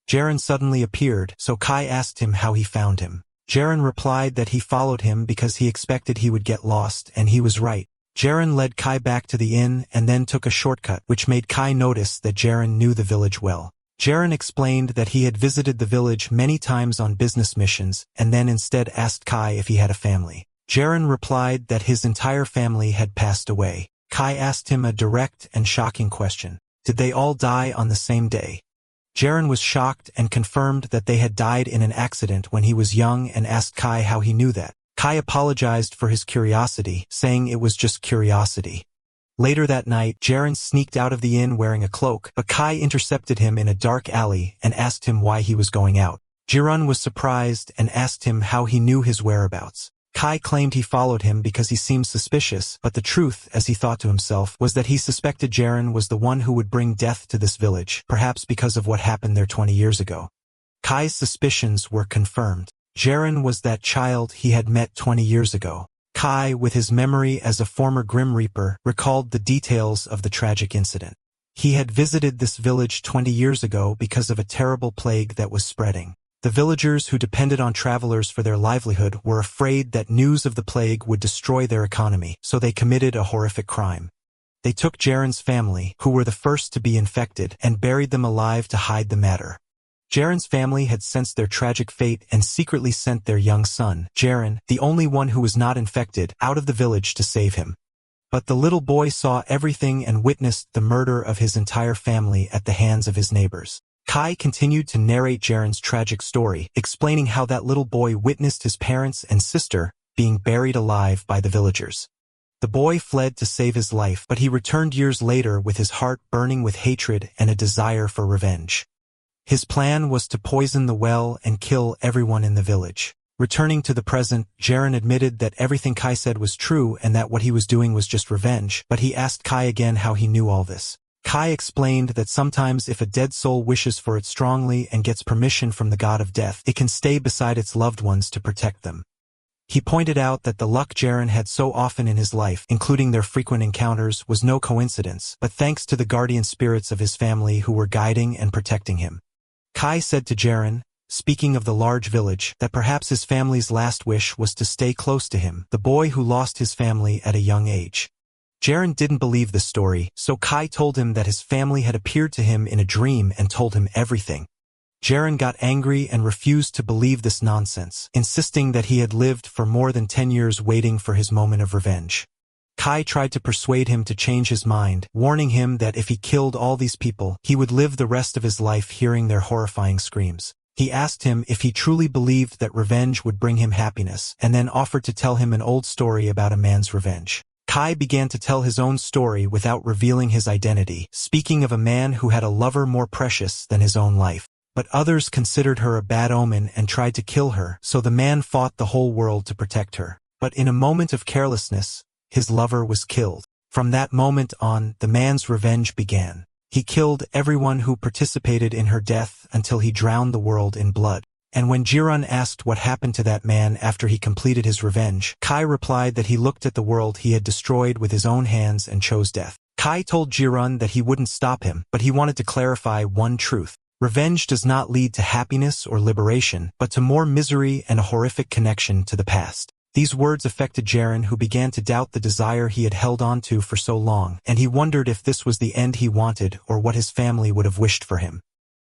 [SPEAKER 1] Jiren suddenly appeared, so Kai asked him how he found him. Jiren replied that he followed him because he expected he would get lost, and he was right. Jiren led Kai back to the inn and then took a shortcut, which made Kai notice that Jiren knew the village well. Jiren explained that he had visited the village many times on business missions, and then instead asked Kai if he had a family. Jiren replied that his entire family had passed away. Kai asked him a direct and shocking question. Did they all die on the same day? Jiren was shocked and confirmed that they had died in an accident when he was young and asked Kai how he knew that. Kai apologized for his curiosity, saying it was just curiosity. Later that night, Jiren sneaked out of the inn wearing a cloak, but Kai intercepted him in a dark alley and asked him why he was going out. Jiren was surprised and asked him how he knew his whereabouts. Kai claimed he followed him because he seemed suspicious, but the truth, as he thought to himself, was that he suspected Jiren was the one who would bring death to this village, perhaps because of what happened there 20 years ago. Kai's suspicions were confirmed. Jiren was that child he had met 20 years ago. Kai, with his memory as a former Grim Reaper, recalled the details of the tragic incident. He had visited this village 20 years ago because of a terrible plague that was spreading. The villagers who depended on travelers for their livelihood were afraid that news of the plague would destroy their economy, so they committed a horrific crime. They took Jiren's family, who were the first to be infected, and buried them alive to hide the matter. Jiren's family had sensed their tragic fate and secretly sent their young son, Jiren, the only one who was not infected, out of the village to save him. But the little boy saw everything and witnessed the murder of his entire family at the hands of his neighbors. Kai continued to narrate Jiren's tragic story, explaining how that little boy witnessed his parents and sister being buried alive by the villagers. The boy fled to save his life, but he returned years later with his heart burning with hatred and a desire for revenge. His plan was to poison the well and kill everyone in the village. Returning to the present, Jiren admitted that everything Kai said was true and that what he was doing was just revenge, but he asked Kai again how he knew all this. Kai explained that sometimes if a dead soul wishes for it strongly and gets permission from the god of death, it can stay beside its loved ones to protect them. He pointed out that the luck Jiren had so often in his life, including their frequent encounters, was no coincidence, but thanks to the guardian spirits of his family who were guiding and protecting him. Kai said to Jiren, speaking of the large village, that perhaps his family's last wish was to stay close to him, the boy who lost his family at a young age. Jiren didn't believe this story, so Kai told him that his family had appeared to him in a dream and told him everything. Jiren got angry and refused to believe this nonsense, insisting that he had lived for more than 10 years waiting for his moment of revenge. Kai tried to persuade him to change his mind, warning him that if he killed all these people, he would live the rest of his life hearing their horrifying screams. He asked him if he truly believed that revenge would bring him happiness, and then offered to tell him an old story about a man's revenge. Kai began to tell his own story without revealing his identity, speaking of a man who had a lover more precious than his own life. But others considered her a bad omen and tried to kill her, so the man fought the whole world to protect her. But in a moment of carelessness, his lover was killed. From that moment on, the man's revenge began. He killed everyone who participated in her death until he drowned the world in blood. And when Jiren asked what happened to that man after he completed his revenge, Kai replied that he looked at the world he had destroyed with his own hands and chose death. Kai told Jiren that he wouldn't stop him, but he wanted to clarify one truth. Revenge does not lead to happiness or liberation, but to more misery and a horrific connection to the past. These words affected Jiren, who began to doubt the desire he had held on to for so long, and he wondered if this was the end he wanted or what his family would have wished for him.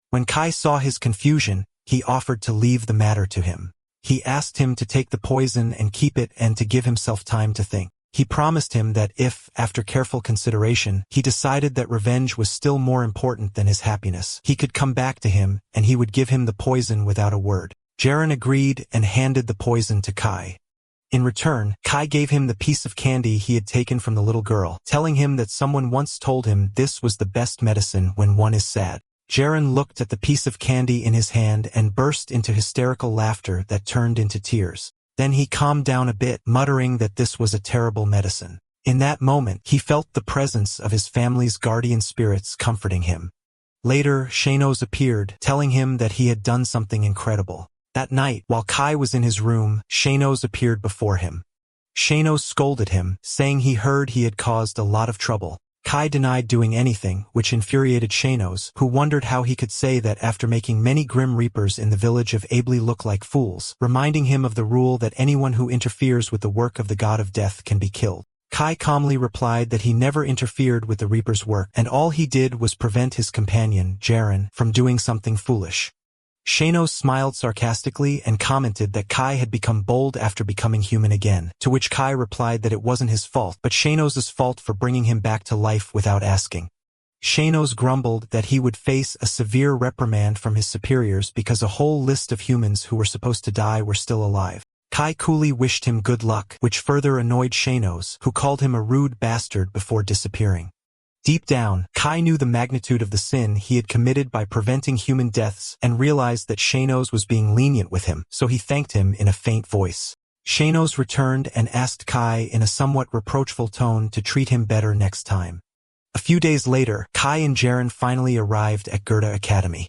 [SPEAKER 1] When Kai saw his confusion, he offered to leave the matter to him. He asked him to take the poison and keep it and to give himself time to think. He promised him that if, after careful consideration, he decided that revenge was still more important than his happiness, he could come back to him and he would give him the poison without a word. Jiren agreed and handed the poison to Kai. In return, Kai gave him the piece of candy he had taken from the little girl, telling him that someone once told him this was the best medicine when one is sad. Jiren looked at the piece of candy in his hand and burst into hysterical laughter that turned into tears. Then he calmed down a bit, muttering that this was a terrible medicine. In that moment, he felt the presence of his family's guardian spirits comforting him. Later, Shanos appeared, telling him that he had done something incredible. That night, while Kai was in his room, Shanos appeared before him. Shanos scolded him, saying he heard he had caused a lot of trouble. Kai denied doing anything, which infuriated Shanos, who wondered how he could say that after making many Grim Reapers in the village of Ably look like fools, reminding him of the rule that anyone who interferes with the work of the god of death can be killed. Kai calmly replied that he never interfered with the Reaper's work, and all he did was prevent his companion, Jiren, from doing something foolish. Shanos smiled sarcastically and commented that Kai had become bold after becoming human again, to which Kai replied that it wasn't his fault, but Shanos' fault for bringing him back to life without asking. Shanos grumbled that he would face a severe reprimand from his superiors because a whole list of humans who were supposed to die were still alive. Kai coolly wished him good luck, which further annoyed Shanos, who called him a rude bastard before disappearing. Deep down, Kai knew the magnitude of the sin he had committed by preventing human deaths and realized that Shanos was being lenient with him, so he thanked him in a faint voice. Shanos returned and asked Kai in a somewhat reproachful tone to treat him better next time. A few days later, Kai and Jiren finally arrived at Gerda Academy.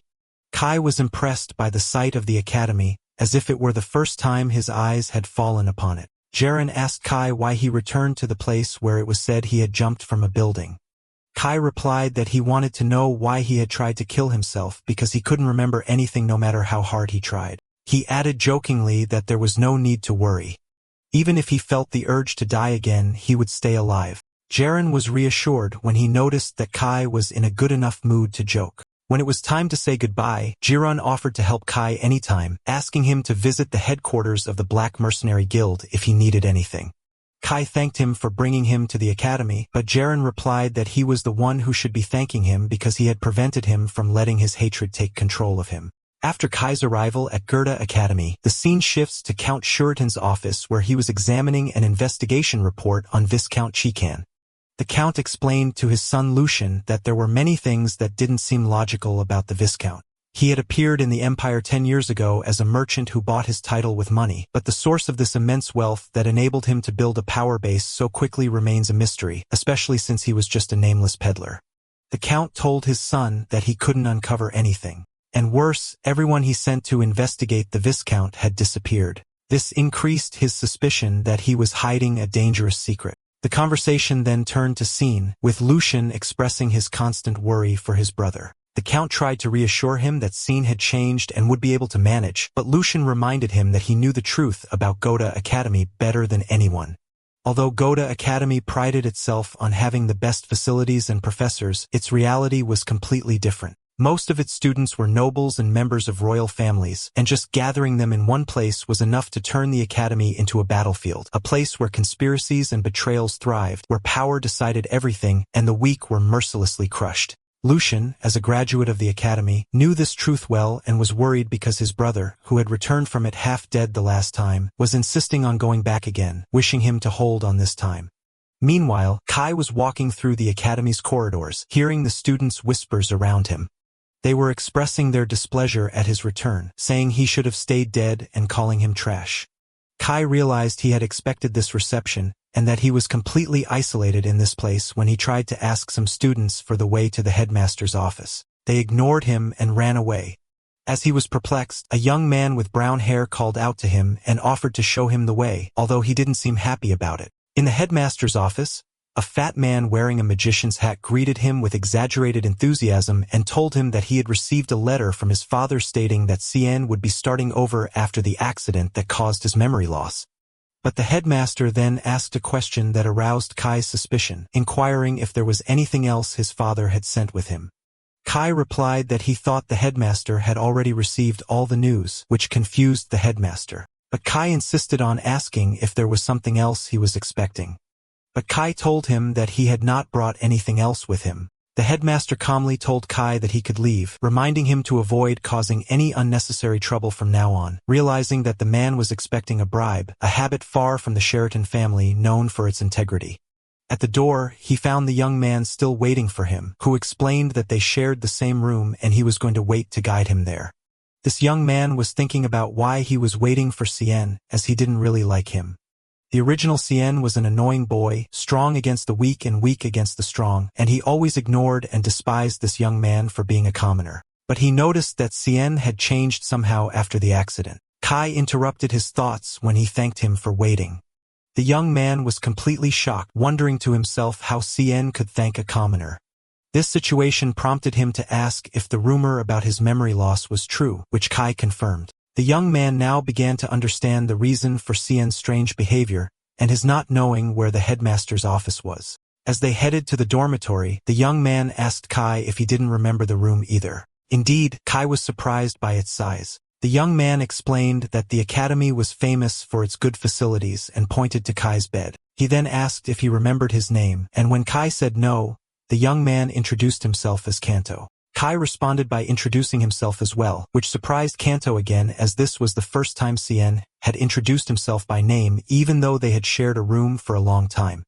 [SPEAKER 1] Kai was impressed by the sight of the academy, as if it were the first time his eyes had fallen upon it. Jiren asked Kai why he returned to the place where it was said he had jumped from a building. Kai replied that he wanted to know why he had tried to kill himself because he couldn't remember anything no matter how hard he tried. He added jokingly that there was no need to worry. Even if he felt the urge to die again, he would stay alive. Jiren was reassured when he noticed that Kai was in a good enough mood to joke. When it was time to say goodbye, Jiren offered to help Kai anytime, asking him to visit the headquarters of the Black Mercenary Guild if he needed anything. Kai thanked him for bringing him to the academy, but Jiren replied that he was the one who should be thanking him because he had prevented him from letting his hatred take control of him. After Kai's arrival at Gerda Academy, the scene shifts to Count Shuritan's office where he was examining an investigation report on Viscount Chikan. The Count explained to his son Lucian that there were many things that didn't seem logical about the Viscount. He had appeared in the Empire 10 years ago as a merchant who bought his title with money, but the source of this immense wealth that enabled him to build a power base so quickly remains a mystery, especially since he was just a nameless peddler. The Count told his son that he couldn't uncover anything. And worse, everyone he sent to investigate the Viscount had disappeared. This increased his suspicion that he was hiding a dangerous secret. The conversation then turned to Cien, with Lucian expressing his constant worry for his brother. The Count tried to reassure him that Cien had changed and would be able to manage, but Lucian reminded him that he knew the truth about Gerda Academy better than anyone. Although Gerda Academy prided itself on having the best facilities and professors, its reality was completely different. Most of its students were nobles and members of royal families, and just gathering them in one place was enough to turn the academy into a battlefield, a place where conspiracies and betrayals thrived, where power decided everything, and the weak were mercilessly crushed. Lucian, as a graduate of the academy, knew this truth well and was worried because his brother, who had returned from it half dead the last time, was insisting on going back again, wishing him to hold on this time. Meanwhile, Kai was walking through the academy's corridors, hearing the students' whispers around him. They were expressing their displeasure at his return, saying he should have stayed dead and calling him trash. Kai realized he had expected this reception, and that he was completely isolated in this place when he tried to ask some students for the way to the headmaster's office. They ignored him and ran away. As he was perplexed, a young man with brown hair called out to him and offered to show him the way, although he didn't seem happy about it. In the headmaster's office, a fat man wearing a magician's hat greeted him with exaggerated enthusiasm and told him that he had received a letter from his father stating that Cien would be starting over after the accident that caused his memory loss. But the headmaster then asked a question that aroused Kai's suspicion, inquiring if there was anything else his father had sent with him. Kai replied that he thought the headmaster had already received all the news, which confused the headmaster. But Kai insisted on asking if there was something else he was expecting. But Kai told him that he had not brought anything else with him. The headmaster calmly told Kai that he could leave, reminding him to avoid causing any unnecessary trouble from now on, realizing that the man was expecting a bribe, a habit far from the Sheraton family known for its integrity. At the door, he found the young man still waiting for him, who explained that they shared the same room and he was going to wait to guide him there. This young man was thinking about why he was waiting for Cien, as he didn't really like him. The original Cien was an annoying boy, strong against the weak and weak against the strong, and he always ignored and despised this young man for being a commoner. But he noticed that Cien had changed somehow after the accident. Kai interrupted his thoughts when he thanked him for waiting. The young man was completely shocked, wondering to himself how Cien could thank a commoner. This situation prompted him to ask if the rumor about his memory loss was true, which Kai confirmed. The young man now began to understand the reason for Cien's strange behavior and his not knowing where the headmaster's office was. As they headed to the dormitory, the young man asked Kai if he didn't remember the room either. Indeed, Kai was surprised by its size. The young man explained that the academy was famous for its good facilities and pointed to Kai's bed. He then asked if he remembered his name, and when Kai said no, the young man introduced himself as Kanto. Kai responded by introducing himself as well, which surprised Kanto again, as this was the first time Cien had introduced himself by name even though they had shared a room for a long time.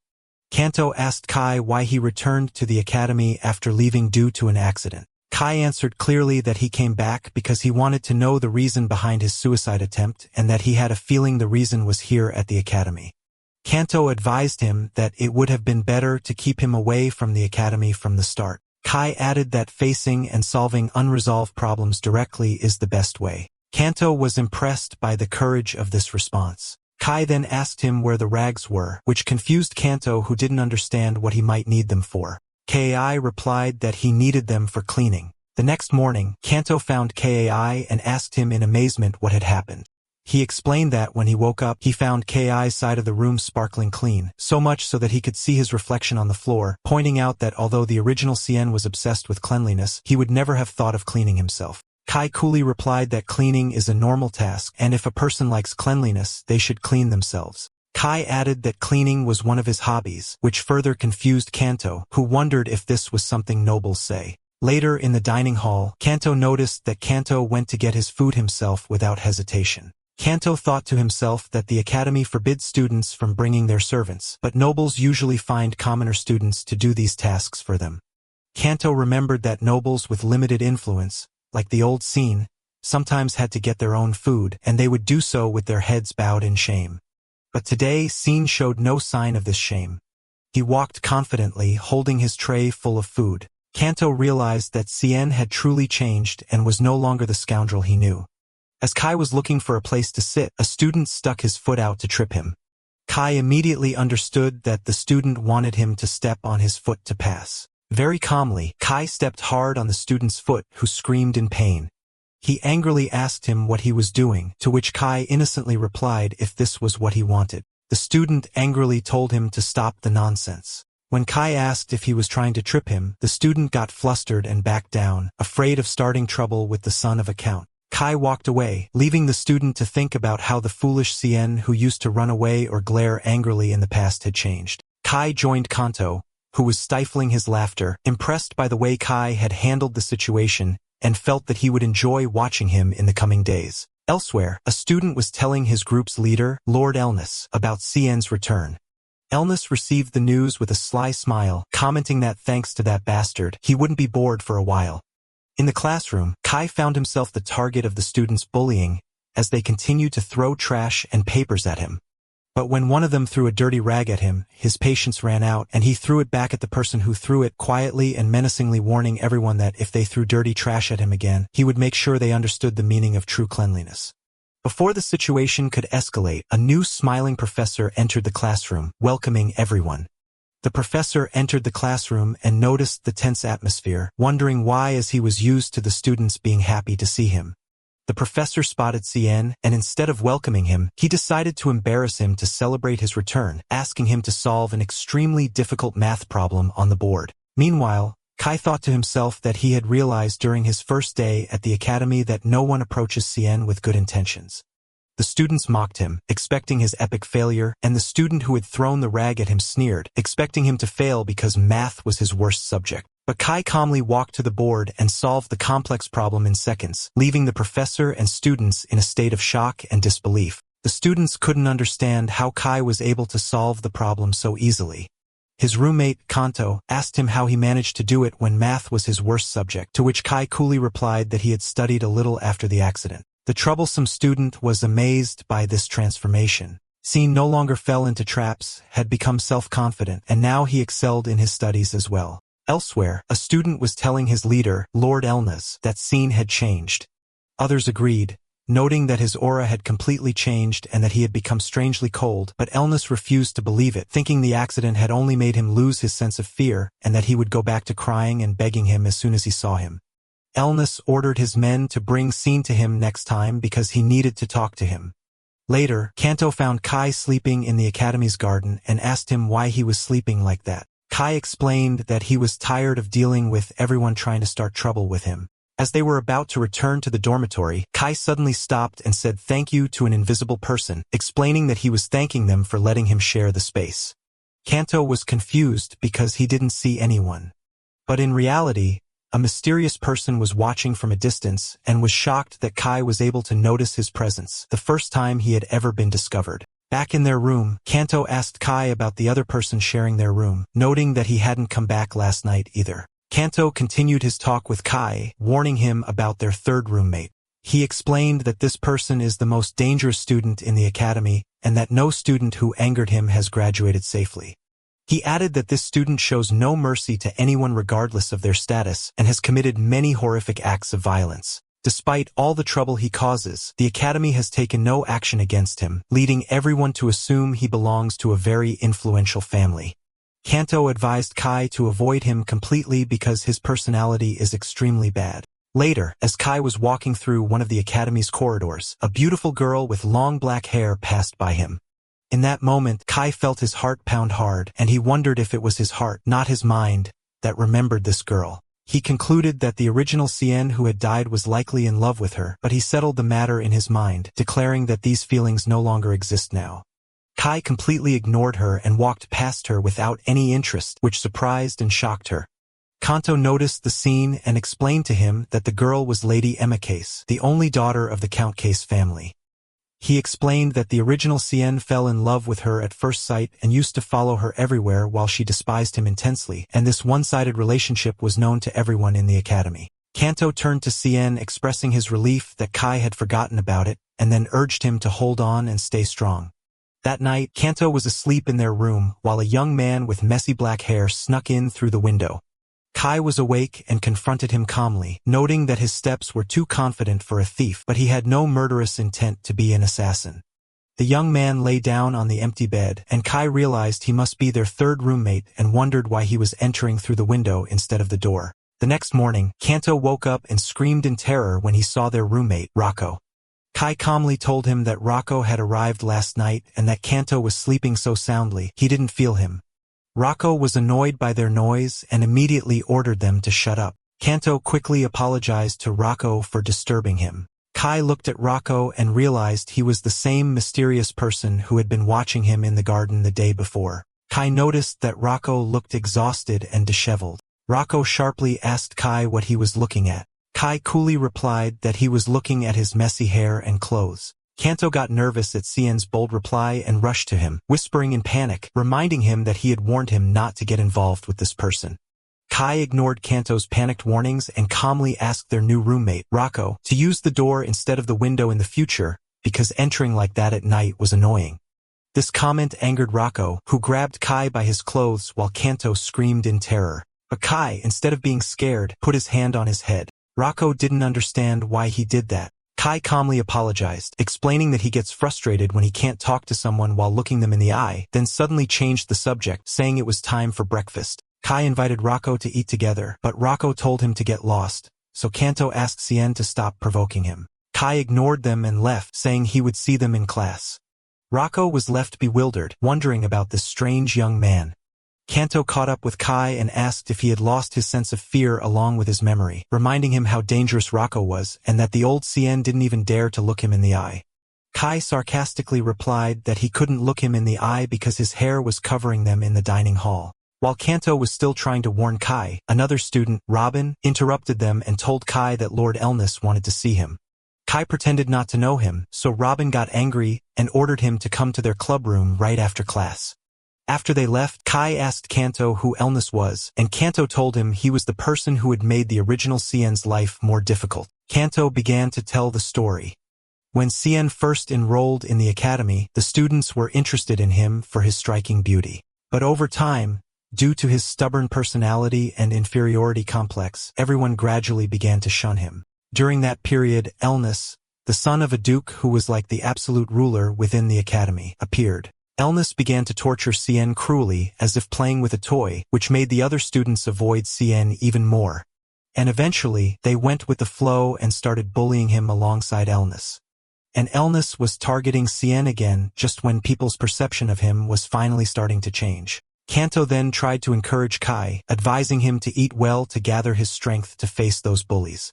[SPEAKER 1] Kanto asked Kai why he returned to the academy after leaving due to an accident. Kai answered clearly that he came back because he wanted to know the reason behind his suicide attempt and that he had a feeling the reason was here at the academy. Kanto advised him that it would have been better to keep him away from the academy from the start. Kai added that facing and solving unresolved problems directly is the best way. Kanto was impressed by the courage of this response. Kai then asked him where the rags were, which confused Kanto, who didn't understand what he might need them for. Kai replied that he needed them for cleaning. The next morning, Kanto found Kai and asked him in amazement what had happened. He explained that when he woke up, he found Kai's side of the room sparkling clean, so much so that he could see his reflection on the floor, pointing out that although the original Cien was obsessed with cleanliness, he would never have thought of cleaning himself. Kai coolly replied that cleaning is a normal task, and if a person likes cleanliness, they should clean themselves. Kai added that cleaning was one of his hobbies, which further confused Kanto, who wondered if this was something nobles say. Later in the dining hall, Kanto noticed that Kanto went to get his food himself without hesitation. Kanto thought to himself that the academy forbids students from bringing their servants, but nobles usually find commoner students to do these tasks for them. Kanto remembered that nobles with limited influence, like the old Cien, sometimes had to get their own food, and they would do so with their heads bowed in shame. But today, Cien showed no sign of this shame. He walked confidently, holding his tray full of food. Kanto realized that Cien had truly changed and was no longer the scoundrel he knew. As Kai was looking for a place to sit, a student stuck his foot out to trip him. Kai immediately understood that the student wanted him to step on his foot to pass. Very calmly, Kai stepped hard on the student's foot, who screamed in pain. He angrily asked him what he was doing, to which Kai innocently replied if this was what he wanted. The student angrily told him to stop the nonsense. When Kai asked if he was trying to trip him, the student got flustered and backed down, afraid of starting trouble with the son of a count. Kai walked away, leaving the student to think about how the foolish Cien who used to run away or glare angrily in the past had changed. Kai joined Kanto, who was stifling his laughter, impressed by the way Kai had handled the situation, and felt that he would enjoy watching him in the coming days. Elsewhere, a student was telling his group's leader, Lord Elnus, about Cien's return. Elnus received the news with a sly smile, commenting that thanks to that bastard, he wouldn't be bored for a while. In the classroom, Kai found himself the target of the students' bullying as they continued to throw trash and papers at him. But when one of them threw a dirty rag at him, his patience ran out and he threw it back at the person who threw it, quietly and menacingly warning everyone that if they threw dirty trash at him again, he would make sure they understood the meaning of true cleanliness. Before the situation could escalate, a new smiling professor entered the classroom, welcoming everyone. The professor entered the classroom and noticed the tense atmosphere, wondering why, as he was used to the students being happy to see him. The professor spotted Cien, and instead of welcoming him, he decided to embarrass him to celebrate his return, asking him to solve an extremely difficult math problem on the board. Meanwhile, Kai thought to himself that he had realized during his first day at the academy that no one approaches Cien with good intentions. The students mocked him, expecting his epic failure, and the student who had thrown the rag at him sneered, expecting him to fail because math was his worst subject. But Kai calmly walked to the board and solved the complex problem in seconds, leaving the professor and students in a state of shock and disbelief. The students couldn't understand how Kai was able to solve the problem so easily. His roommate, Kanto, asked him how he managed to do it when math was his worst subject, to which Kai coolly replied that he had studied a little after the accident. The troublesome student was amazed by this transformation. Cien no longer fell into traps, had become self-confident, and now he excelled in his studies as well. Elsewhere, a student was telling his leader, Lord Elnas, that Cien had changed. Others agreed, noting that his aura had completely changed and that he had become strangely cold, but Elnas refused to believe it, thinking the accident had only made him lose his sense of fear and that he would go back to crying and begging him as soon as he saw him. Elnas ordered his men to bring Cien to him next time because he needed to talk to him. Later, Kanto found Kai sleeping in the academy's garden and asked him why he was sleeping like that. Kai explained that he was tired of dealing with everyone trying to start trouble with him. As they were about to return to the dormitory, Kai suddenly stopped and said thank you to an invisible person, explaining that he was thanking them for letting him share the space. Kanto was confused because he didn't see anyone. But in reality, a mysterious person was watching from a distance and was shocked that Kai was able to notice his presence, the first time he had ever been discovered. Back in their room, Kanto asked Kai about the other person sharing their room, noting that he hadn't come back last night either. Kanto continued his talk with Kai, warning him about their third roommate. He explained that this person is the most dangerous student in the academy, and that no student who angered him has graduated safely. He added that this student shows no mercy to anyone regardless of their status, and has committed many horrific acts of violence. Despite all the trouble he causes, the academy has taken no action against him, leading everyone to assume he belongs to a very influential family. Kanto advised Kai to avoid him completely because his personality is extremely bad. Later, as Kai was walking through one of the academy's corridors, a beautiful girl with long black hair passed by him. In that moment, Kai felt his heart pound hard, and he wondered if it was his heart, not his mind, that remembered this girl. He concluded that the original Cien who had died was likely in love with her, but he settled the matter in his mind, declaring that these feelings no longer exist now. Kai completely ignored her and walked past her without any interest, which surprised and shocked her. Kanto noticed the scene and explained to him that the girl was Lady Emma Case, the only daughter of the Count Case family. He explained that the original Cien fell in love with her at first sight and used to follow her everywhere while she despised him intensely, and this one-sided relationship was known to everyone in the academy. Kanto turned to Cien expressing his relief that Kai had forgotten about it, and then urged him to hold on and stay strong. That night, Kanto was asleep in their room while a young man with messy black hair snuck in through the window. Kai was awake and confronted him calmly, noting that his steps were too confident for a thief, but he had no murderous intent to be an assassin. The young man lay down on the empty bed, and Kai realized he must be their third roommate and wondered why he was entering through the window instead of the door. The next morning, Kanto woke up and screamed in terror when he saw their roommate, Rocco. Kai calmly told him that Rocco had arrived last night and that Kanto was sleeping so soundly he didn't feel him. Rocco was annoyed by their noise and immediately ordered them to shut up. Kanto quickly apologized to Rocco for disturbing him. Kai looked at Rocco and realized he was the same mysterious person who had been watching him in the garden the day before. Kai noticed that Rocco looked exhausted and disheveled. Rocco sharply asked Kai what he was looking at. Kai coolly replied that he was looking at his messy hair and clothes. Kanto got nervous at Cien's bold reply and rushed to him, whispering in panic, reminding him that he had warned him not to get involved with this person. Kai ignored Kanto's panicked warnings and calmly asked their new roommate, Rocco, to use the door instead of the window in the future, because entering like that at night was annoying. This comment angered Rocco, who grabbed Kai by his clothes while Kanto screamed in terror. But Kai, instead of being scared, put his hand on his head. Rocco didn't understand why he did that. Kai calmly apologized, explaining that he gets frustrated when he can't talk to someone while looking them in the eye, then suddenly changed the subject, saying it was time for breakfast. Kai invited Rocco to eat together, but Rocco told him to get lost, so Kanto asked Cien to stop provoking him. Kai ignored them and left, saying he would see them in class. Rocco was left bewildered, wondering about this strange young man. Kanto caught up with Kai and asked if he had lost his sense of fear along with his memory, reminding him how dangerous Rocco was and that the old Cien didn't even dare to look him in the eye. Kai sarcastically replied that he couldn't look him in the eye because his hair was covering them in the dining hall. While Kanto was still trying to warn Kai, another student, Robin, interrupted them and told Kai that Lord Elnis wanted to see him. Kai pretended not to know him, so Robin got angry and ordered him to come to their club room right after class. After they left, Kai asked Kanto who Elnis was, and Kanto told him he was the person who had made the original Cien's life more difficult. Kanto began to tell the story. When Cien first enrolled in the academy, the students were interested in him for his striking beauty. But over time, due to his stubborn personality and inferiority complex, everyone gradually began to shun him. During that period, Elnis, the son of a duke who was like the absolute ruler within the academy, appeared. Elnis began to torture Cien cruelly as if playing with a toy, which made the other students avoid Cien even more. And eventually, they went with the flow and started bullying him alongside Elnis. And Elnis was targeting Cien again just when people's perception of him was finally starting to change. Kanto then tried to encourage Kai, advising him to eat well to gather his strength to face those bullies.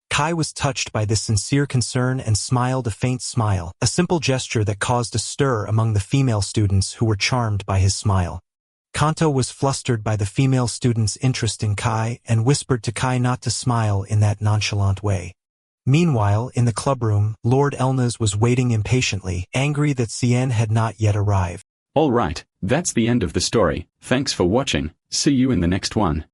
[SPEAKER 1] Kai was touched by this sincere concern and smiled a faint smile, a simple gesture that caused a stir among the female students who were charmed by his smile. Kanto was flustered by the female students' interest in Kai and whispered to Kai not to smile in that nonchalant way. Meanwhile, in the clubroom, Lord Elnas was waiting impatiently, angry that Cien had not yet arrived.
[SPEAKER 2] Alright, that's the end of the story. Thanks for watching. See you in the next one.